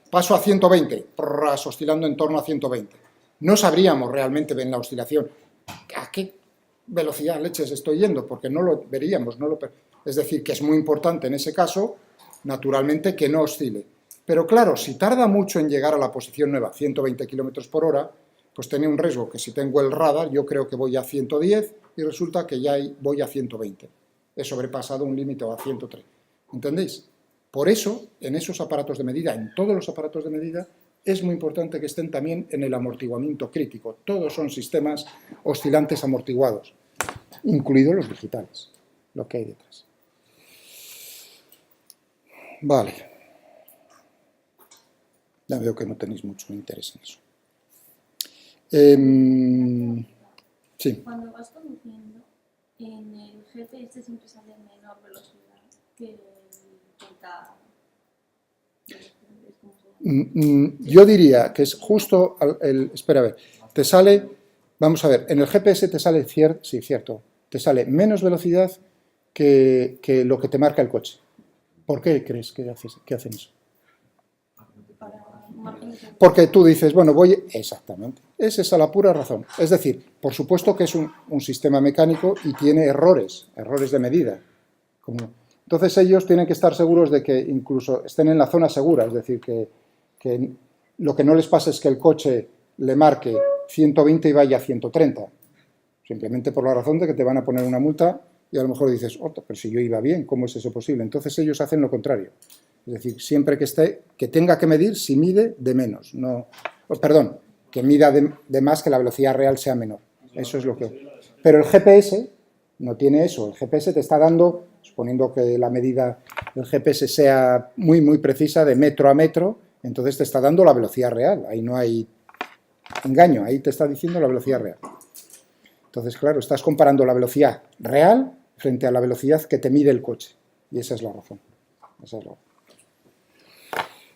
Paso a 120, oscilando en torno a 120. No sabríamos realmente en la oscilación a qué velocidad leches estoy yendo, porque no lo veríamos. Es decir, que es muy importante en ese caso, naturalmente, que no oscile. Pero claro, si tarda mucho en llegar a la posición nueva, 120 km por hora, pues tiene un riesgo que si tengo el radar, yo creo que voy a 110 y resulta que ya voy a 120. He sobrepasado un límite o a 103. ¿Entendéis? Por eso, en esos aparatos de medida, en todos los aparatos de medida, es muy importante que estén también en el amortiguamiento crítico. Todos son sistemas oscilantes amortiguados, incluidos los digitales, lo que hay detrás. Vale. Ya veo que no tenéis mucho interés en eso. Sí. Cuando vas conduciendo, en el GPS siempre sale a menor velocidad que el 30. Yo diría que es justo espera a ver, te sale, vamos a ver, en el GPS te sale, sí, cierto, te sale menos velocidad que lo que te marca el coche. ¿Por qué crees que hacen eso? Porque tú dices, bueno, exactamente, es esa la pura razón. Es decir, por supuesto que es un sistema mecánico y tiene errores de medida. Entonces ellos tienen que estar seguros de que incluso estén en la zona segura, es decir, que lo que no les pasa es que el coche le marque 120 y vaya a 130. Simplemente por la razón de que te van a poner una multa y a lo mejor dices, pero si yo iba bien, ¿cómo es eso posible? Entonces ellos hacen lo contrario. Es decir, siempre que tenga que medir, si mide, de menos. Que mida de más, que la velocidad real sea menor. Eso es lo que... Pero el GPS no tiene eso. El GPS te está dando, suponiendo que la medida del GPS sea muy, muy precisa, de metro a metro, entonces te está dando la velocidad real. Ahí no hay engaño, ahí te está diciendo la velocidad real. Entonces, claro, estás comparando la velocidad real frente a la velocidad que te mide el coche. Y esa es la razón.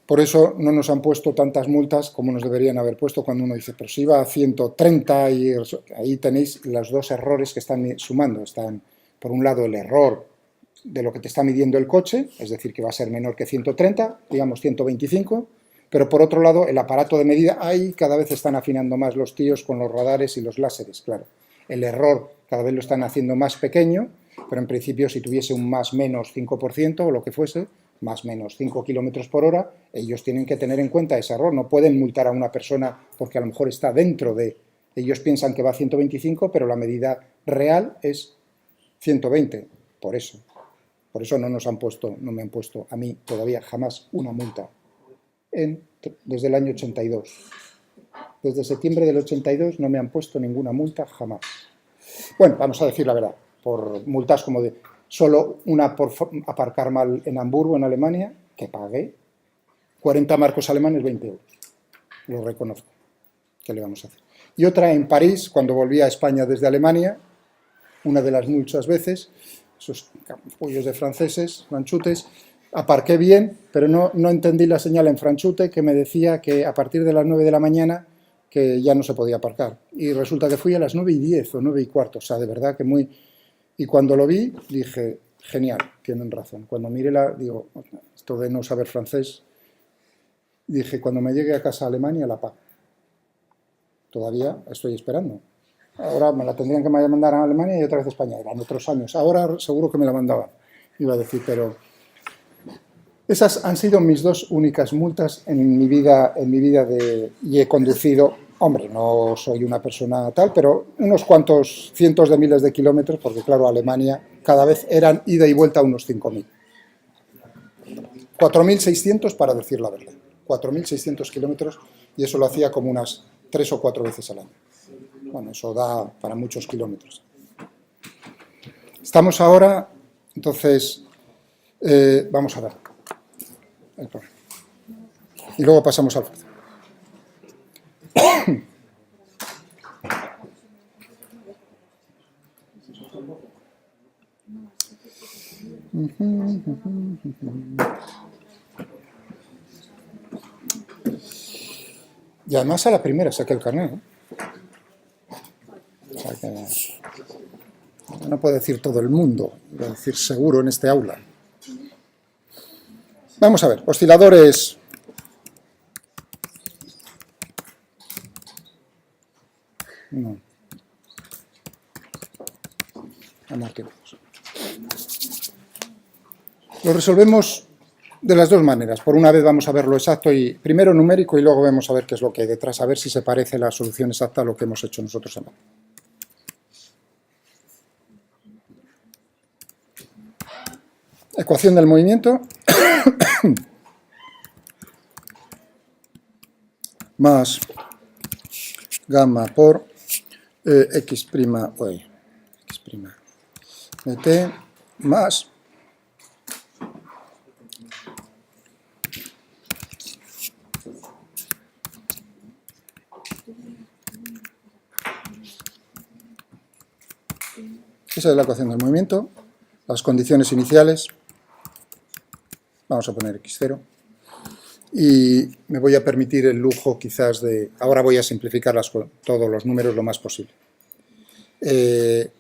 Por eso no nos han puesto tantas multas como nos deberían haber puesto cuando uno dice, pero si iba a 130 y ahí tenéis los dos errores que están sumando. Están, por un lado, el error de lo que te está midiendo el coche, es decir, que va a ser menor que 130, digamos 125, pero por otro lado, el aparato de medida, ahí cada vez están afinando más los tíos con los radares y los láseres, claro. El error cada vez lo están haciendo más pequeño pero en principio si tuviese un más menos 5% o lo que fuese, más menos 5 kilómetros por hora, ellos tienen que tener en cuenta ese error. No pueden multar a una persona porque a lo mejor está dentro de... Ellos piensan que va a 125, pero la medida real es 120. Por eso no me han puesto a mí todavía jamás una multa desde el año 82. Desde septiembre del 82 no me han puesto ninguna multa jamás. Bueno, vamos a decir la verdad, por multas como de solo una por aparcar mal en Hamburgo, en Alemania, que pagué 40 marcos alemanes, 20 euros. Lo reconozco. ¿Qué le vamos a hacer? Y otra en París, cuando volví a España desde Alemania, una de las muchas veces, esos pollos de franceses, franchutes, aparqué bien, pero no entendí la señal en franchute que me decía que a partir de las 9 de la mañana que ya no se podía aparcar. Y resulta que fui a las 9:10 o 9:15, o sea, de verdad que muy... Y cuando lo vi, dije, genial, tienen razón. Cuando miré digo, esto de no saber francés, dije, cuando me llegue a casa a Alemania la pago. Todavía estoy esperando. Ahora me la tendrían que mandar a Alemania y otra vez a España. Eran otros años. Ahora seguro que me la mandaban. Iba a decir, pero... Esas han sido mis dos únicas multas en mi vida y he conducido, hombre, no soy una persona tal, pero unos cuantos cientos de miles de kilómetros, porque claro, Alemania cada vez eran ida y vuelta unos 5.000. 4.600 para decir la verdad. 4.600 kilómetros y eso lo hacía como unas 3 o 4 veces al año. Bueno, eso da para muchos kilómetros. Estamos ahora, entonces, vamos a ver. Y luego pasamos al fuerza. Y además a la primera saqué el carnet, ¿eh? O sea que no puedo decir todo el mundo, voy a decir seguro en este aula. Vamos a ver, osciladores. No. Amortiguados. Lo resolvemos de las dos maneras. Por una vez vamos a ver lo exacto y primero numérico y luego vamos a ver qué es lo que hay detrás, a ver si se parece la solución exacta a lo que hemos hecho nosotros en mano. Ecuación del movimiento más gamma por x' de t más esa es la ecuación del movimiento, las condiciones iniciales, vamos a poner x0, y me voy a permitir el lujo quizás de, ahora voy a simplificar todos los números lo más posible.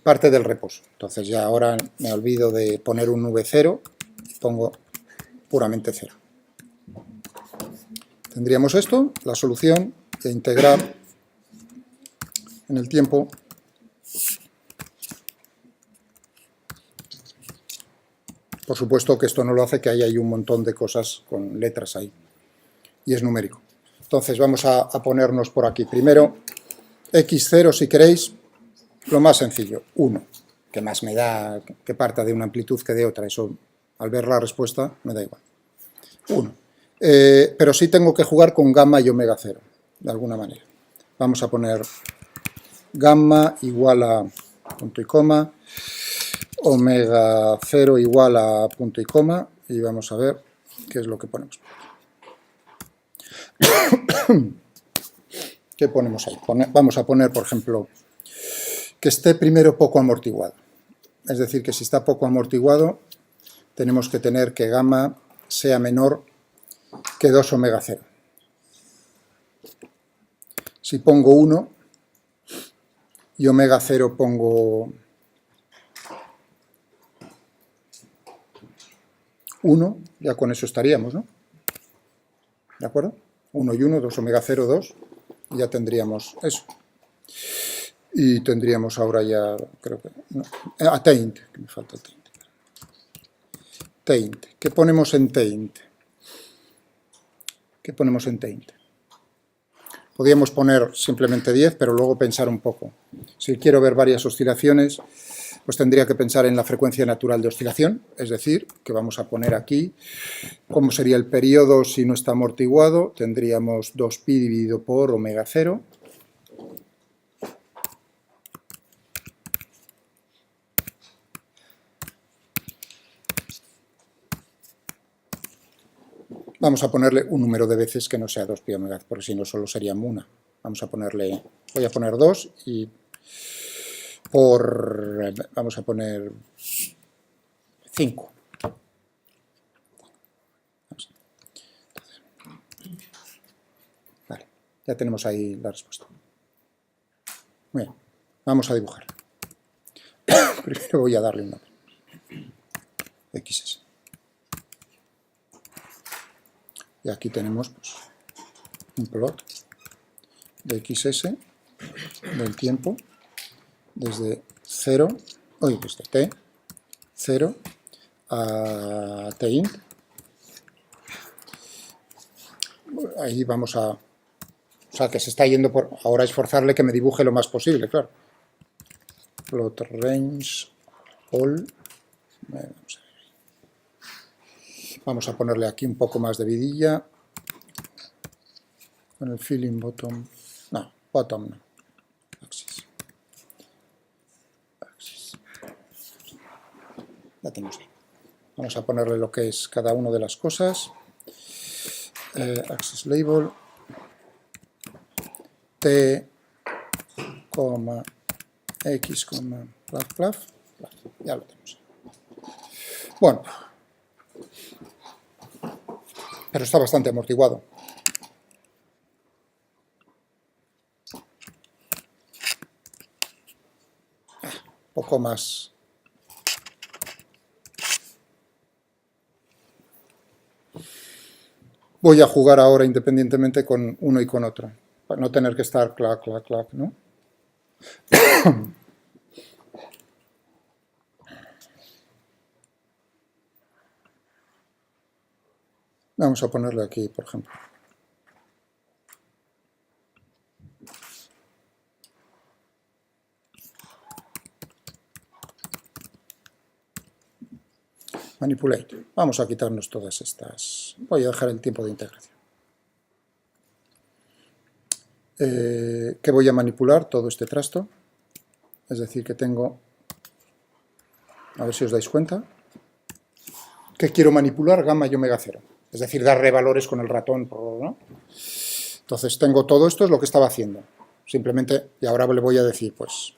Parte del reposo, entonces ya ahora me olvido de poner un v0, pongo puramente 0. Tendríamos esto, la solución de integrar en el tiempo por supuesto que esto no lo hace, que ahí hay un montón de cosas con letras ahí y es numérico. Entonces vamos a ponernos por aquí. Primero, x0 si queréis, lo más sencillo, 1, que más me da que parta de una amplitud que de otra, eso al ver la respuesta me da igual. 1. Pero sí tengo que jugar con gamma y omega 0, de alguna manera. Vamos a poner gamma igual a punto y coma, omega 0 igual a punto y coma, y vamos a ver qué es lo que ponemos. ¿Qué ponemos ahí? Vamos a poner, por ejemplo, que esté primero poco amortiguado. Es decir, que si está poco amortiguado, tenemos que tener que gamma sea menor que 2 omega 0. Si pongo 1 y omega 0 pongo 1, ya con eso estaríamos, ¿no? ¿De acuerdo? 1 y 1, 2 omega 0, 2, y ya tendríamos eso. Y tendríamos ahora ya, creo que, no, taint, que me falta el taint. Taint, ¿qué ponemos en taint? ¿Qué ponemos en taint? Podríamos poner simplemente 10, pero luego pensar un poco. Si quiero ver varias oscilaciones, pues tendría que pensar en la frecuencia natural de oscilación, es decir, que vamos a poner aquí, ¿cómo sería el periodo si no está amortiguado? Tendríamos 2pi dividido por omega 0. Vamos a ponerle un número de veces que no sea 2pi omega, porque si no solo sería una. Vamos a ponerle, voy a poner 2 y vamos a poner 5. Vale, ya tenemos ahí la respuesta. Muy bien, vamos a dibujar. Primero voy a darle un nombre. XS. Y aquí tenemos pues, un plot de XS del tiempo desde 0, desde t, 0 a t int. Ahí vamos a... O sea, que se está yendo por... Ahora es forzarle que me dibuje lo más posible, claro. Plot range all. Vamos a ponerle aquí un poco más de vidilla. Con el filling bottom. No, bottom no. Axis. Axis. Ya tenemos ahí. Vamos a ponerle lo que es cada una de las cosas. Axis label. T, X, plaf. Ya lo tenemos. Bueno. Pero está bastante amortiguado. Poco más. Voy a jugar ahora independientemente con uno y con otro, para no tener que estar clac, clac, clac, ¿no? Vamos a ponerle aquí, por ejemplo. Manipulate. Vamos a quitarnos todas estas. Voy a dejar el tiempo de integración. ¿Qué voy a manipular? Todo este trasto. Es decir, que tengo... A ver si os dais cuenta. ¿Qué quiero manipular? Gamma y omega 0. Es decir, darle valores con el ratón, ¿no? Entonces tengo todo esto, es lo que estaba haciendo. Simplemente, y ahora le voy a decir, pues,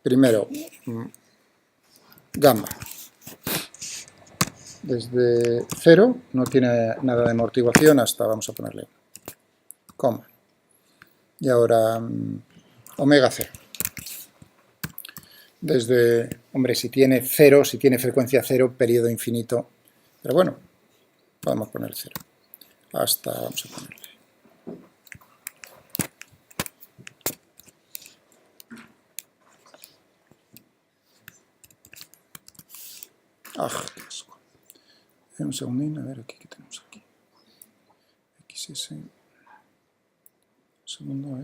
primero, gamma. Desde 0, no tiene nada de amortiguación, hasta, vamos a ponerle, coma. Y ahora, omega 0. Desde, hombre, si tiene 0, si tiene frecuencia 0, periodo infinito, pero bueno, podemos poner 0. Hasta, vamos a ponerle. Qué asco. Un segundín, a ver aquí, ¿qué tenemos aquí? XS. Segundo,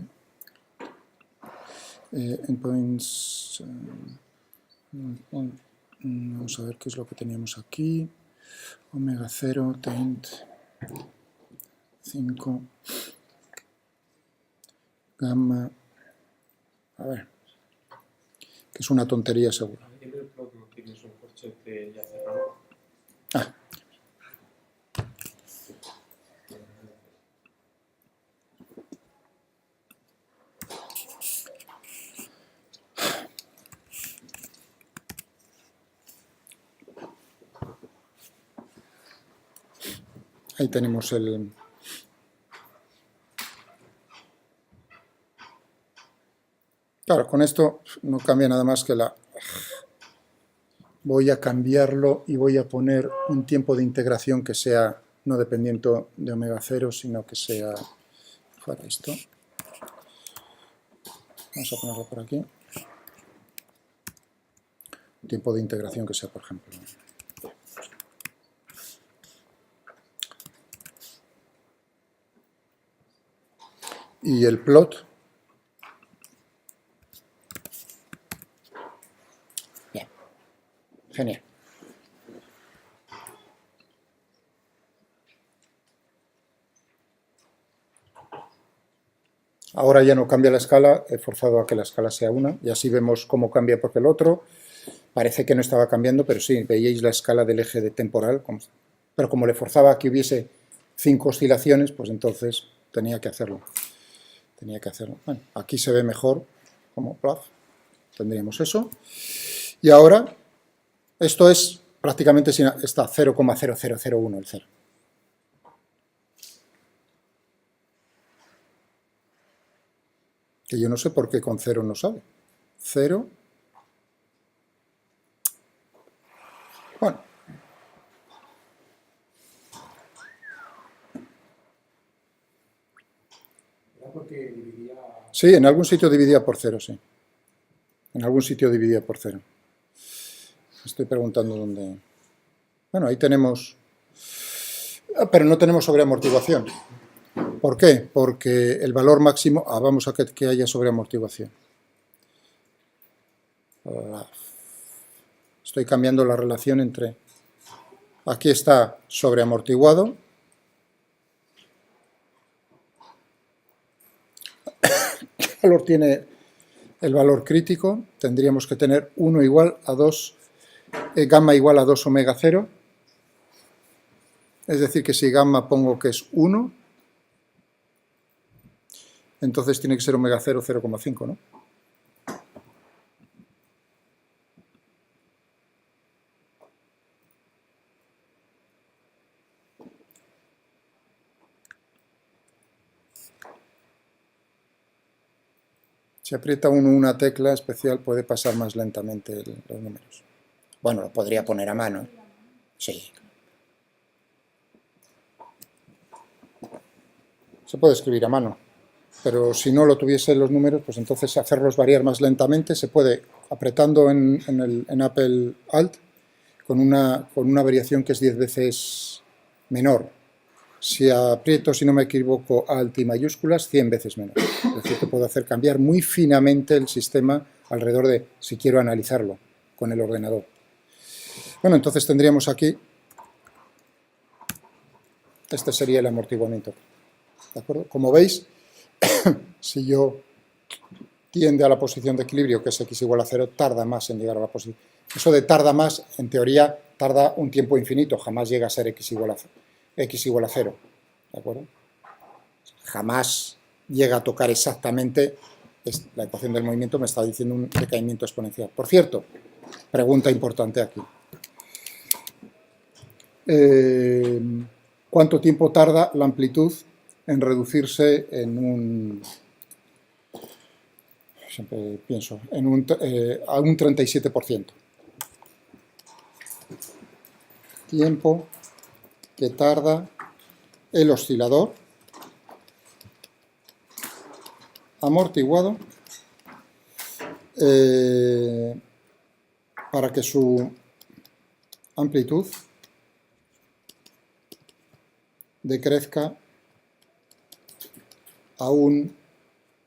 endpoints. Vamos a ver qué es lo que teníamos aquí. Omega 0, taint 5. Gamma. A ver. Que es una tontería seguro. Ah. Ahí tenemos el... Claro, con esto no cambia nada más que la... Voy a cambiarlo y voy a poner un tiempo de integración que sea no dependiente de omega 0, sino que sea fuera esto. Vamos a ponerlo por aquí. Tiempo de integración que sea, por ejemplo. Y el plot. Bien. Genial. Ahora ya no cambia la escala, he forzado a que la escala sea 1 y así vemos cómo cambia porque el otro parece que no estaba cambiando, pero sí, veíais la escala del eje de temporal, pero como le forzaba a que hubiese 5 oscilaciones, pues entonces tenía que hacerlo. Bueno, aquí se ve mejor, como tendríamos eso. Y ahora, esto es prácticamente, está 0,0001 el 0. Que yo no sé por qué con 0 no sale. 0. Bueno. Sí, en algún sitio dividía por 0, sí. En algún sitio dividía por 0. Estoy preguntando dónde... Bueno, ahí tenemos... Pero no tenemos sobreamortiguación. ¿Por qué? Porque el valor máximo... vamos a que haya sobreamortiguación. Estoy cambiando la relación entre... Aquí está sobreamortiguado. ¿Qué valor tiene el valor crítico? Tendríamos que tener 1 igual a 2, gamma igual a 2 omega 0. Es decir, que si gamma pongo que es 1, entonces tiene que ser omega 0, 0,5, ¿no? Si aprieta uno una tecla especial puede pasar más lentamente los números. Bueno, lo podría poner a mano. Sí. Se puede escribir a mano. Pero si no lo tuviese los números, pues entonces hacerlos variar más lentamente se puede apretando en Apple Alt con una variación que es 10 veces menor. Si aprieto, si no me equivoco, Alt y mayúsculas, 100 veces menor. Es decir, que puedo hacer cambiar muy finamente el sistema alrededor de, si quiero analizarlo con el ordenador. Bueno, entonces tendríamos aquí, este sería el amortiguamiento. ¿De acuerdo? Como veis, si yo tiende a la posición de equilibrio, que es x igual a 0, tarda más en llegar a la posición. Eso de tarda más, en teoría, tarda un tiempo infinito, jamás llega a ser x igual a 0. ¿De acuerdo? Jamás llega a tocar exactamente, la ecuación del movimiento me está diciendo un decaimiento exponencial. Por cierto, pregunta importante aquí. ¿Cuánto tiempo tarda la amplitud en reducirse en un... Siempre pienso, a un 37%. Tiempo que tarda el oscilador amortiguado para que su amplitud decrezca a un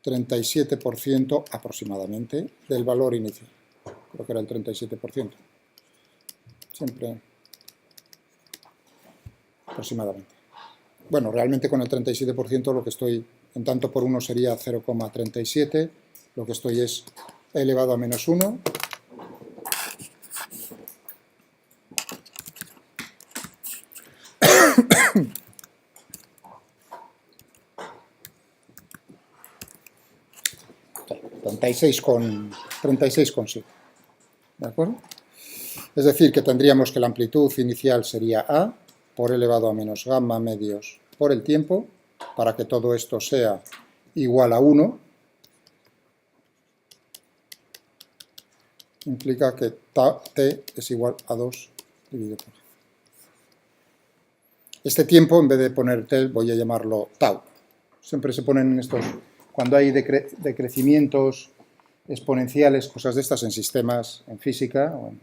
37% aproximadamente del valor inicial. Creo que era el 37%. Siempre aproximadamente. Bueno, realmente con el 37% lo que estoy, en tanto por 1 sería 0,37, lo que estoy es elevado a menos 1. con 36,7. ¿De acuerdo? Es decir, que tendríamos que la amplitud inicial sería A por elevado a menos gamma medios por el tiempo, para que todo esto sea igual a 1. Implica que t es igual a 2 dividido por A. Este tiempo, en vez de poner t, voy a llamarlo tau. Siempre se ponen estos, cuando hay decrecimientos exponenciales, cosas de estas en sistemas, en física o en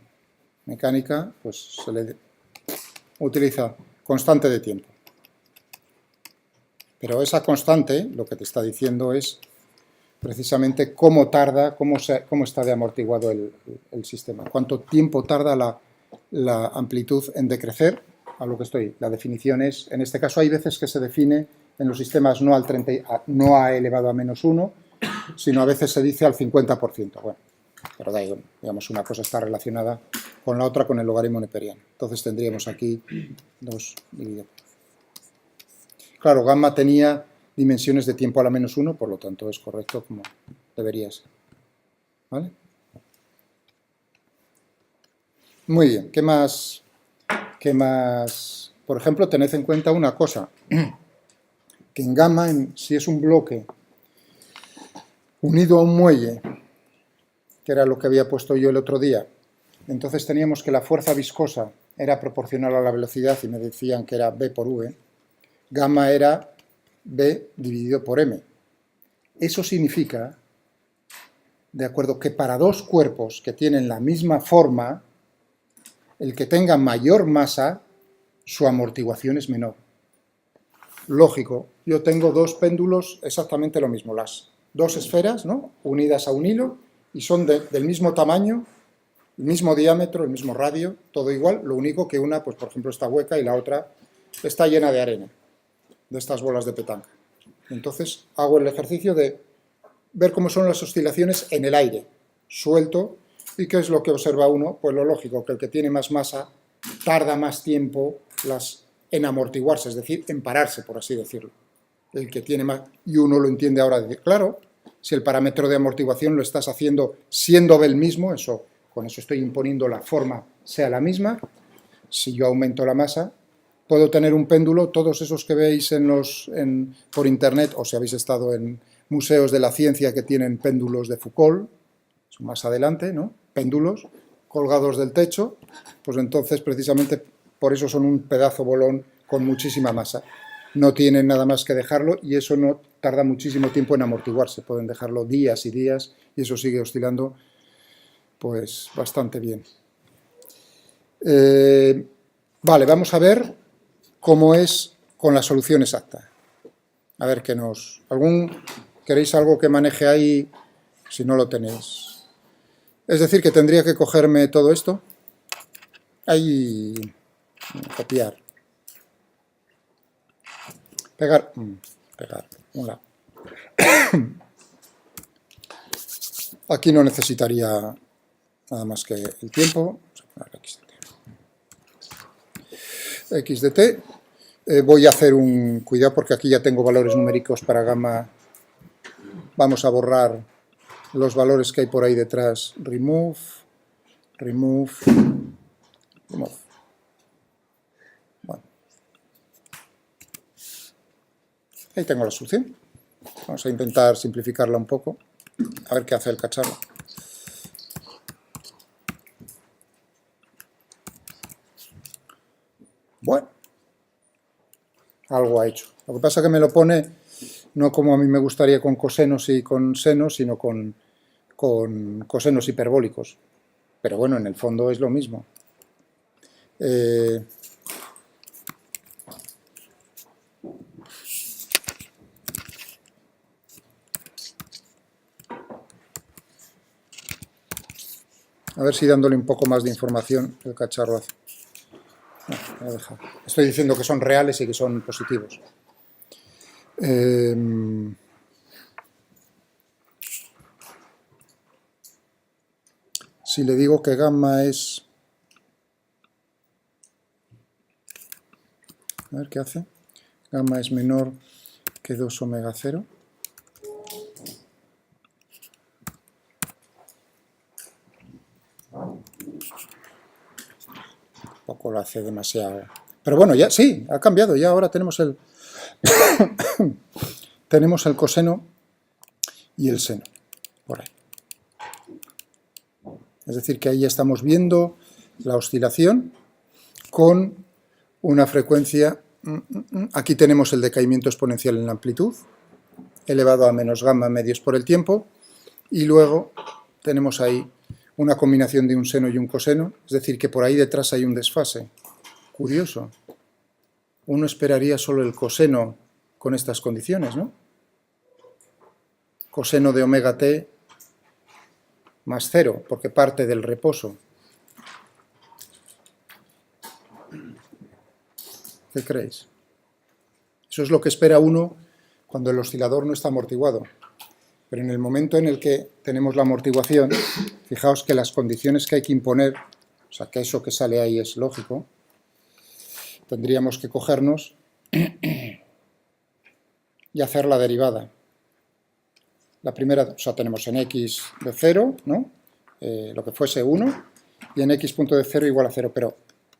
mecánica, pues se le utiliza constante de tiempo. Pero esa constante, lo que te está diciendo es precisamente cómo tarda, cómo está de amortiguado el sistema, cuánto tiempo tarda la amplitud en decrecer a lo que estoy. La definición es, en este caso hay veces que se define en los sistemas no no a elevado a menos 1, sino a veces se dice al 50%. Bueno, pero da igual, digamos, una cosa está relacionada con la otra, con el logaritmo neperiano. Entonces tendríamos aquí 2 dividido por 12. Claro, gamma tenía dimensiones de tiempo a la menos 1, por lo tanto es correcto como debería ser. ¿Vale? Muy bien, ¿qué más? ¿Qué más? Por ejemplo, tened en cuenta una cosa, que en gamma, si es un bloque unido a un muelle, que era lo que había puesto yo el otro día, entonces teníamos que la fuerza viscosa era proporcional a la velocidad y me decían que era B por V, gamma era B dividido por M. Eso significa, de acuerdo, que para dos cuerpos que tienen la misma forma, el que tenga mayor masa, su amortiguación es menor. Lógico, yo tengo dos péndulos exactamente lo mismo, las dos esferas, ¿no?, unidas a un hilo y son del mismo tamaño, el mismo diámetro, el mismo radio, todo igual, lo único que una, pues por ejemplo, está hueca y la otra está llena de arena, de estas bolas de petanca. Entonces hago el ejercicio de ver cómo son las oscilaciones en el aire, suelto, y qué es lo que observa uno, pues lo lógico, que el que tiene más masa tarda más tiempo en amortiguarse, es decir, en pararse, por así decirlo. El que tiene más, y uno lo entiende ahora, de, claro, si el parámetro de amortiguación lo estás haciendo siendo B el mismo, con eso estoy imponiendo la forma sea la misma, si yo aumento la masa, puedo tener un péndulo, todos esos que veis por internet, o si habéis estado en museos de la ciencia que tienen péndulos de Foucault, más adelante, ¿no?, péndulos colgados del techo, pues entonces precisamente por eso son un pedazo bolón con muchísima masa. No tienen nada más que dejarlo y eso no tarda muchísimo tiempo en amortiguarse, pueden dejarlo días y días y eso sigue oscilando pues bastante bien. Vale, vamos a ver cómo es con la solución exacta. A ver qué ¿queréis algo que maneje ahí? Si no lo tenéis. Es decir, que tendría que cogerme todo esto. Ahí, copiar. Pegar, un lado. Aquí no necesitaría nada más que el tiempo. Vamos a poner x de t. Voy a hacer un cuidado porque aquí ya tengo valores numéricos para gamma. Vamos a borrar los valores que hay por ahí detrás. Remove. Bueno. Ahí tengo la solución. Vamos a intentar simplificarla un poco. A ver qué hace el cacharro. Bueno. Algo ha hecho. Lo que pasa es que me lo pone no como a mí me gustaría con cosenos y con senos, sino con cosenos hiperbólicos. Pero bueno, en el fondo es lo mismo. A ver si dándole un poco más de información el cacharro hace. No, voy a dejar. Estoy diciendo que son reales y que son positivos. Si le digo que gamma es... A ver qué hace. Gamma es menor que 2 omega 0. Poco lo hace demasiado. Pero bueno, ya sí, ha cambiado. Ya ahora tenemos tenemos el coseno y el seno. Por ahí. Es decir, que ahí estamos viendo la oscilación con una frecuencia. Aquí tenemos el decaimiento exponencial en la amplitud, elevado a menos gamma medios por el tiempo, y luego tenemos ahí una combinación de un seno y un coseno, es decir, que por ahí detrás hay un desfase. Curioso. Uno esperaría solo el coseno con estas condiciones, ¿no? Coseno de omega t más 0, porque parte del reposo. ¿Qué creéis? Eso es lo que espera uno cuando el oscilador no está amortiguado. Pero en el momento en el que tenemos la amortiguación, fijaos que las condiciones que hay que imponer, o sea, que eso que sale ahí es lógico, tendríamos que cogernos y hacer la derivada. La primera, o sea, tenemos en x de 0, ¿no? Lo que fuese 1, y en x punto de 0 igual a 0, pero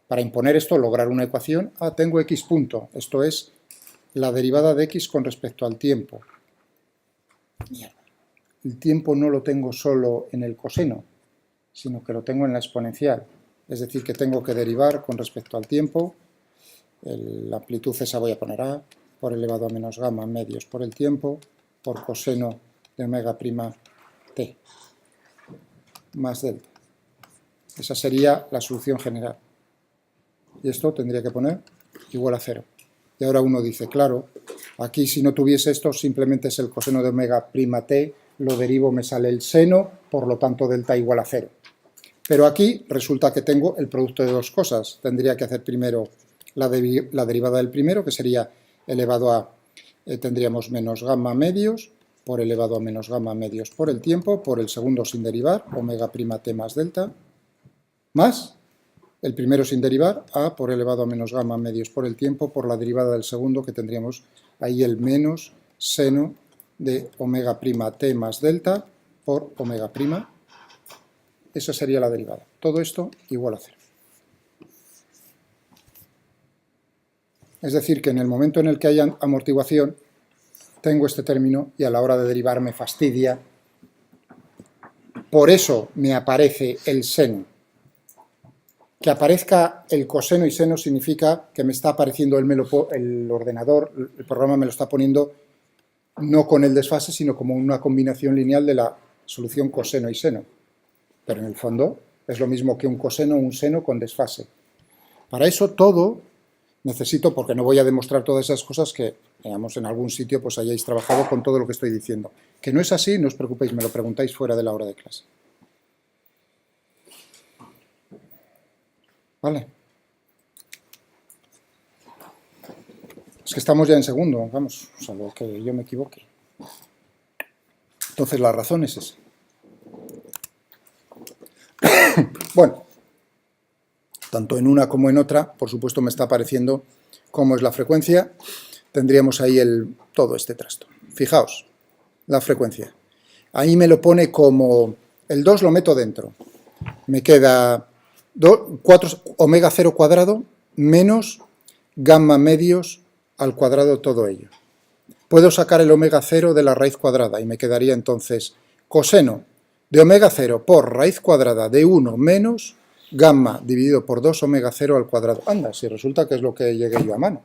para imponer esto, lograr una ecuación, tengo x punto, esto es la derivada de x con respecto al tiempo. Mierda. El tiempo no lo tengo solo en el coseno, sino que lo tengo en la exponencial. Es decir, que tengo que derivar con respecto al tiempo, la amplitud esa voy a poner a, por elevado a menos gamma medios por el tiempo, por coseno de omega prima t, más delta. Esa sería la solución general. Y esto tendría que poner igual a 0. Y ahora uno dice, claro, aquí si no tuviese esto, simplemente es el coseno de omega prima t, lo derivo, me sale el seno, por lo tanto delta igual a 0. Pero aquí resulta que tengo el producto de dos cosas. Tendría que hacer primero la derivada del primero, que sería elevado a, tendríamos menos gamma medios, por elevado a menos gamma medios por el tiempo, por el segundo sin derivar, omega prima t más delta, más el primero sin derivar, a por elevado a menos gamma medios por el tiempo, por la derivada del segundo, que tendríamos ahí el menos seno de omega prima t más delta por omega prima. Esa sería la derivada. Todo esto igual a 0. Es decir, que en el momento en el que haya amortiguación, tengo este término y a la hora de derivar me fastidia. Por eso me aparece el seno. Que aparezca el coseno y seno significa que me está apareciendo el ordenador, el programa me lo está poniendo no con el desfase, sino como una combinación lineal de la solución coseno y seno. Pero en el fondo es lo mismo que un coseno o un seno con desfase. Para eso todo necesito, porque no voy a demostrar todas esas cosas que, digamos, en algún sitio pues hayáis trabajado con todo lo que estoy diciendo. Que no es así, no os preocupéis, me lo preguntáis fuera de la hora de clase. ¿Vale? Es que estamos ya en segundo, vamos, salvo que yo me equivoque. Entonces la razón es esa. Bueno, tanto en una como en otra, por supuesto me está apareciendo cómo es la frecuencia. Tendríamos ahí todo este trasto. Fijaos, la frecuencia. Ahí me lo pone como el 2 lo meto dentro. Me queda 4 omega 0 cuadrado menos gamma medios al cuadrado todo ello. Puedo sacar el omega 0 de la raíz cuadrada y me quedaría entonces coseno de omega 0 por raíz cuadrada de 1 menos gamma dividido por 2 omega 0 al cuadrado. Anda, si resulta que es lo que llegué yo a mano.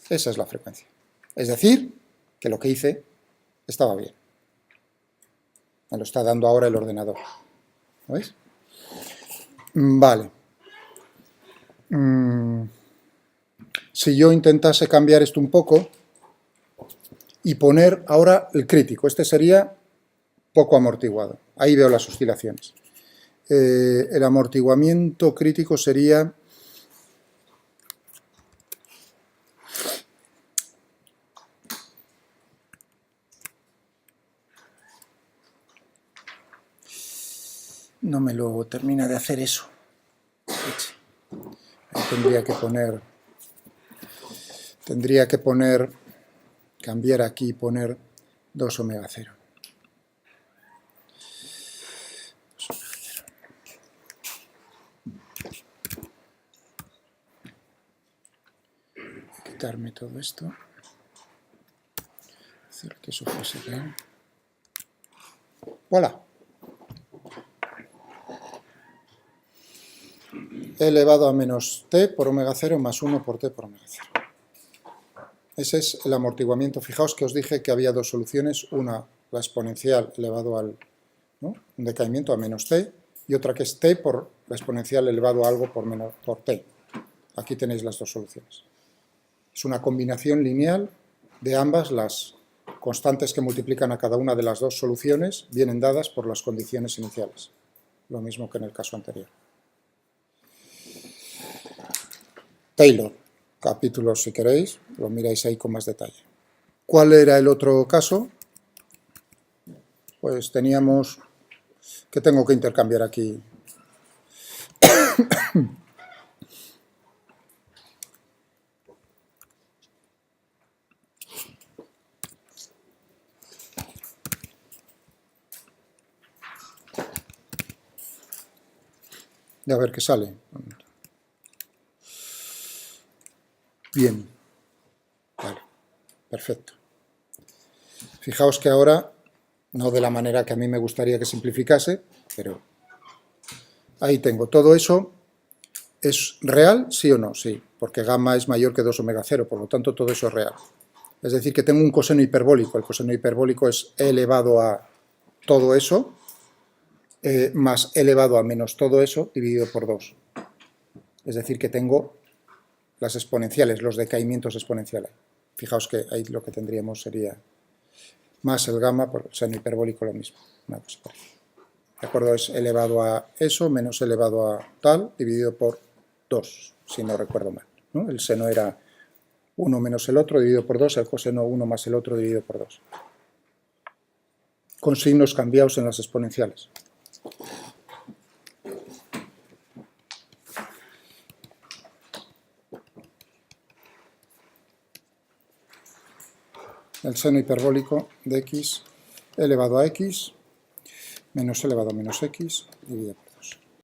Esa es la frecuencia. Es decir, que lo que hice estaba bien. Me lo está dando ahora el ordenador. ¿Lo veis? Vale. Si yo intentase cambiar esto un poco y poner ahora el crítico, este sería poco amortiguado. Ahí veo las oscilaciones. El amortiguamiento crítico sería no me lo termina de hacer eso. Ahí tendría que poner, cambiar aquí y poner 2 omega 0. Quitarme todo esto. Hacer que eso fuese real. ¡Voilà! Elevado a menos t por omega 0 más 1 por t por omega 0. Ese es el amortiguamiento. Fijaos que os dije que había dos soluciones. Una, la exponencial elevado al ¿no? Un decaimiento a menos t, y otra que es t por la exponencial elevado a algo por t. Aquí tenéis las dos soluciones. Es una combinación lineal de ambas. Las constantes que multiplican a cada una de las dos soluciones vienen dadas por las condiciones iniciales. Lo mismo que en el caso anterior. Taylor, capítulos si queréis, lo miráis ahí con más detalle. ¿Cuál era el otro caso? Pues teníamos, que tengo que intercambiar aquí. Y a ver qué sale. Bien. Vale. Perfecto. Fijaos que ahora, no de la manera que a mí me gustaría que simplificase, pero ahí tengo todo eso. ¿Es real? ¿Sí o no? Sí, porque gamma es mayor que 2 omega 0, por lo tanto todo eso es real. Es decir, que tengo un coseno hiperbólico. El coseno hiperbólico es e elevado a todo eso, más e elevado a menos todo eso, dividido por 2. Es decir, que tengo las exponenciales, los decaimientos exponenciales. Fijaos que ahí lo que tendríamos sería más el gamma por el seno hiperbólico lo mismo. Una cosa parecida. ¿De acuerdo? Es elevado a eso menos elevado a tal, dividido por 2, si no recuerdo mal, ¿no? El seno era 1 menos el otro dividido por 2, el coseno 1 más el otro dividido por 2. Con signos cambiados en las exponenciales. El seno hiperbólico de x elevado a x menos elevado a menos x dividido por 2.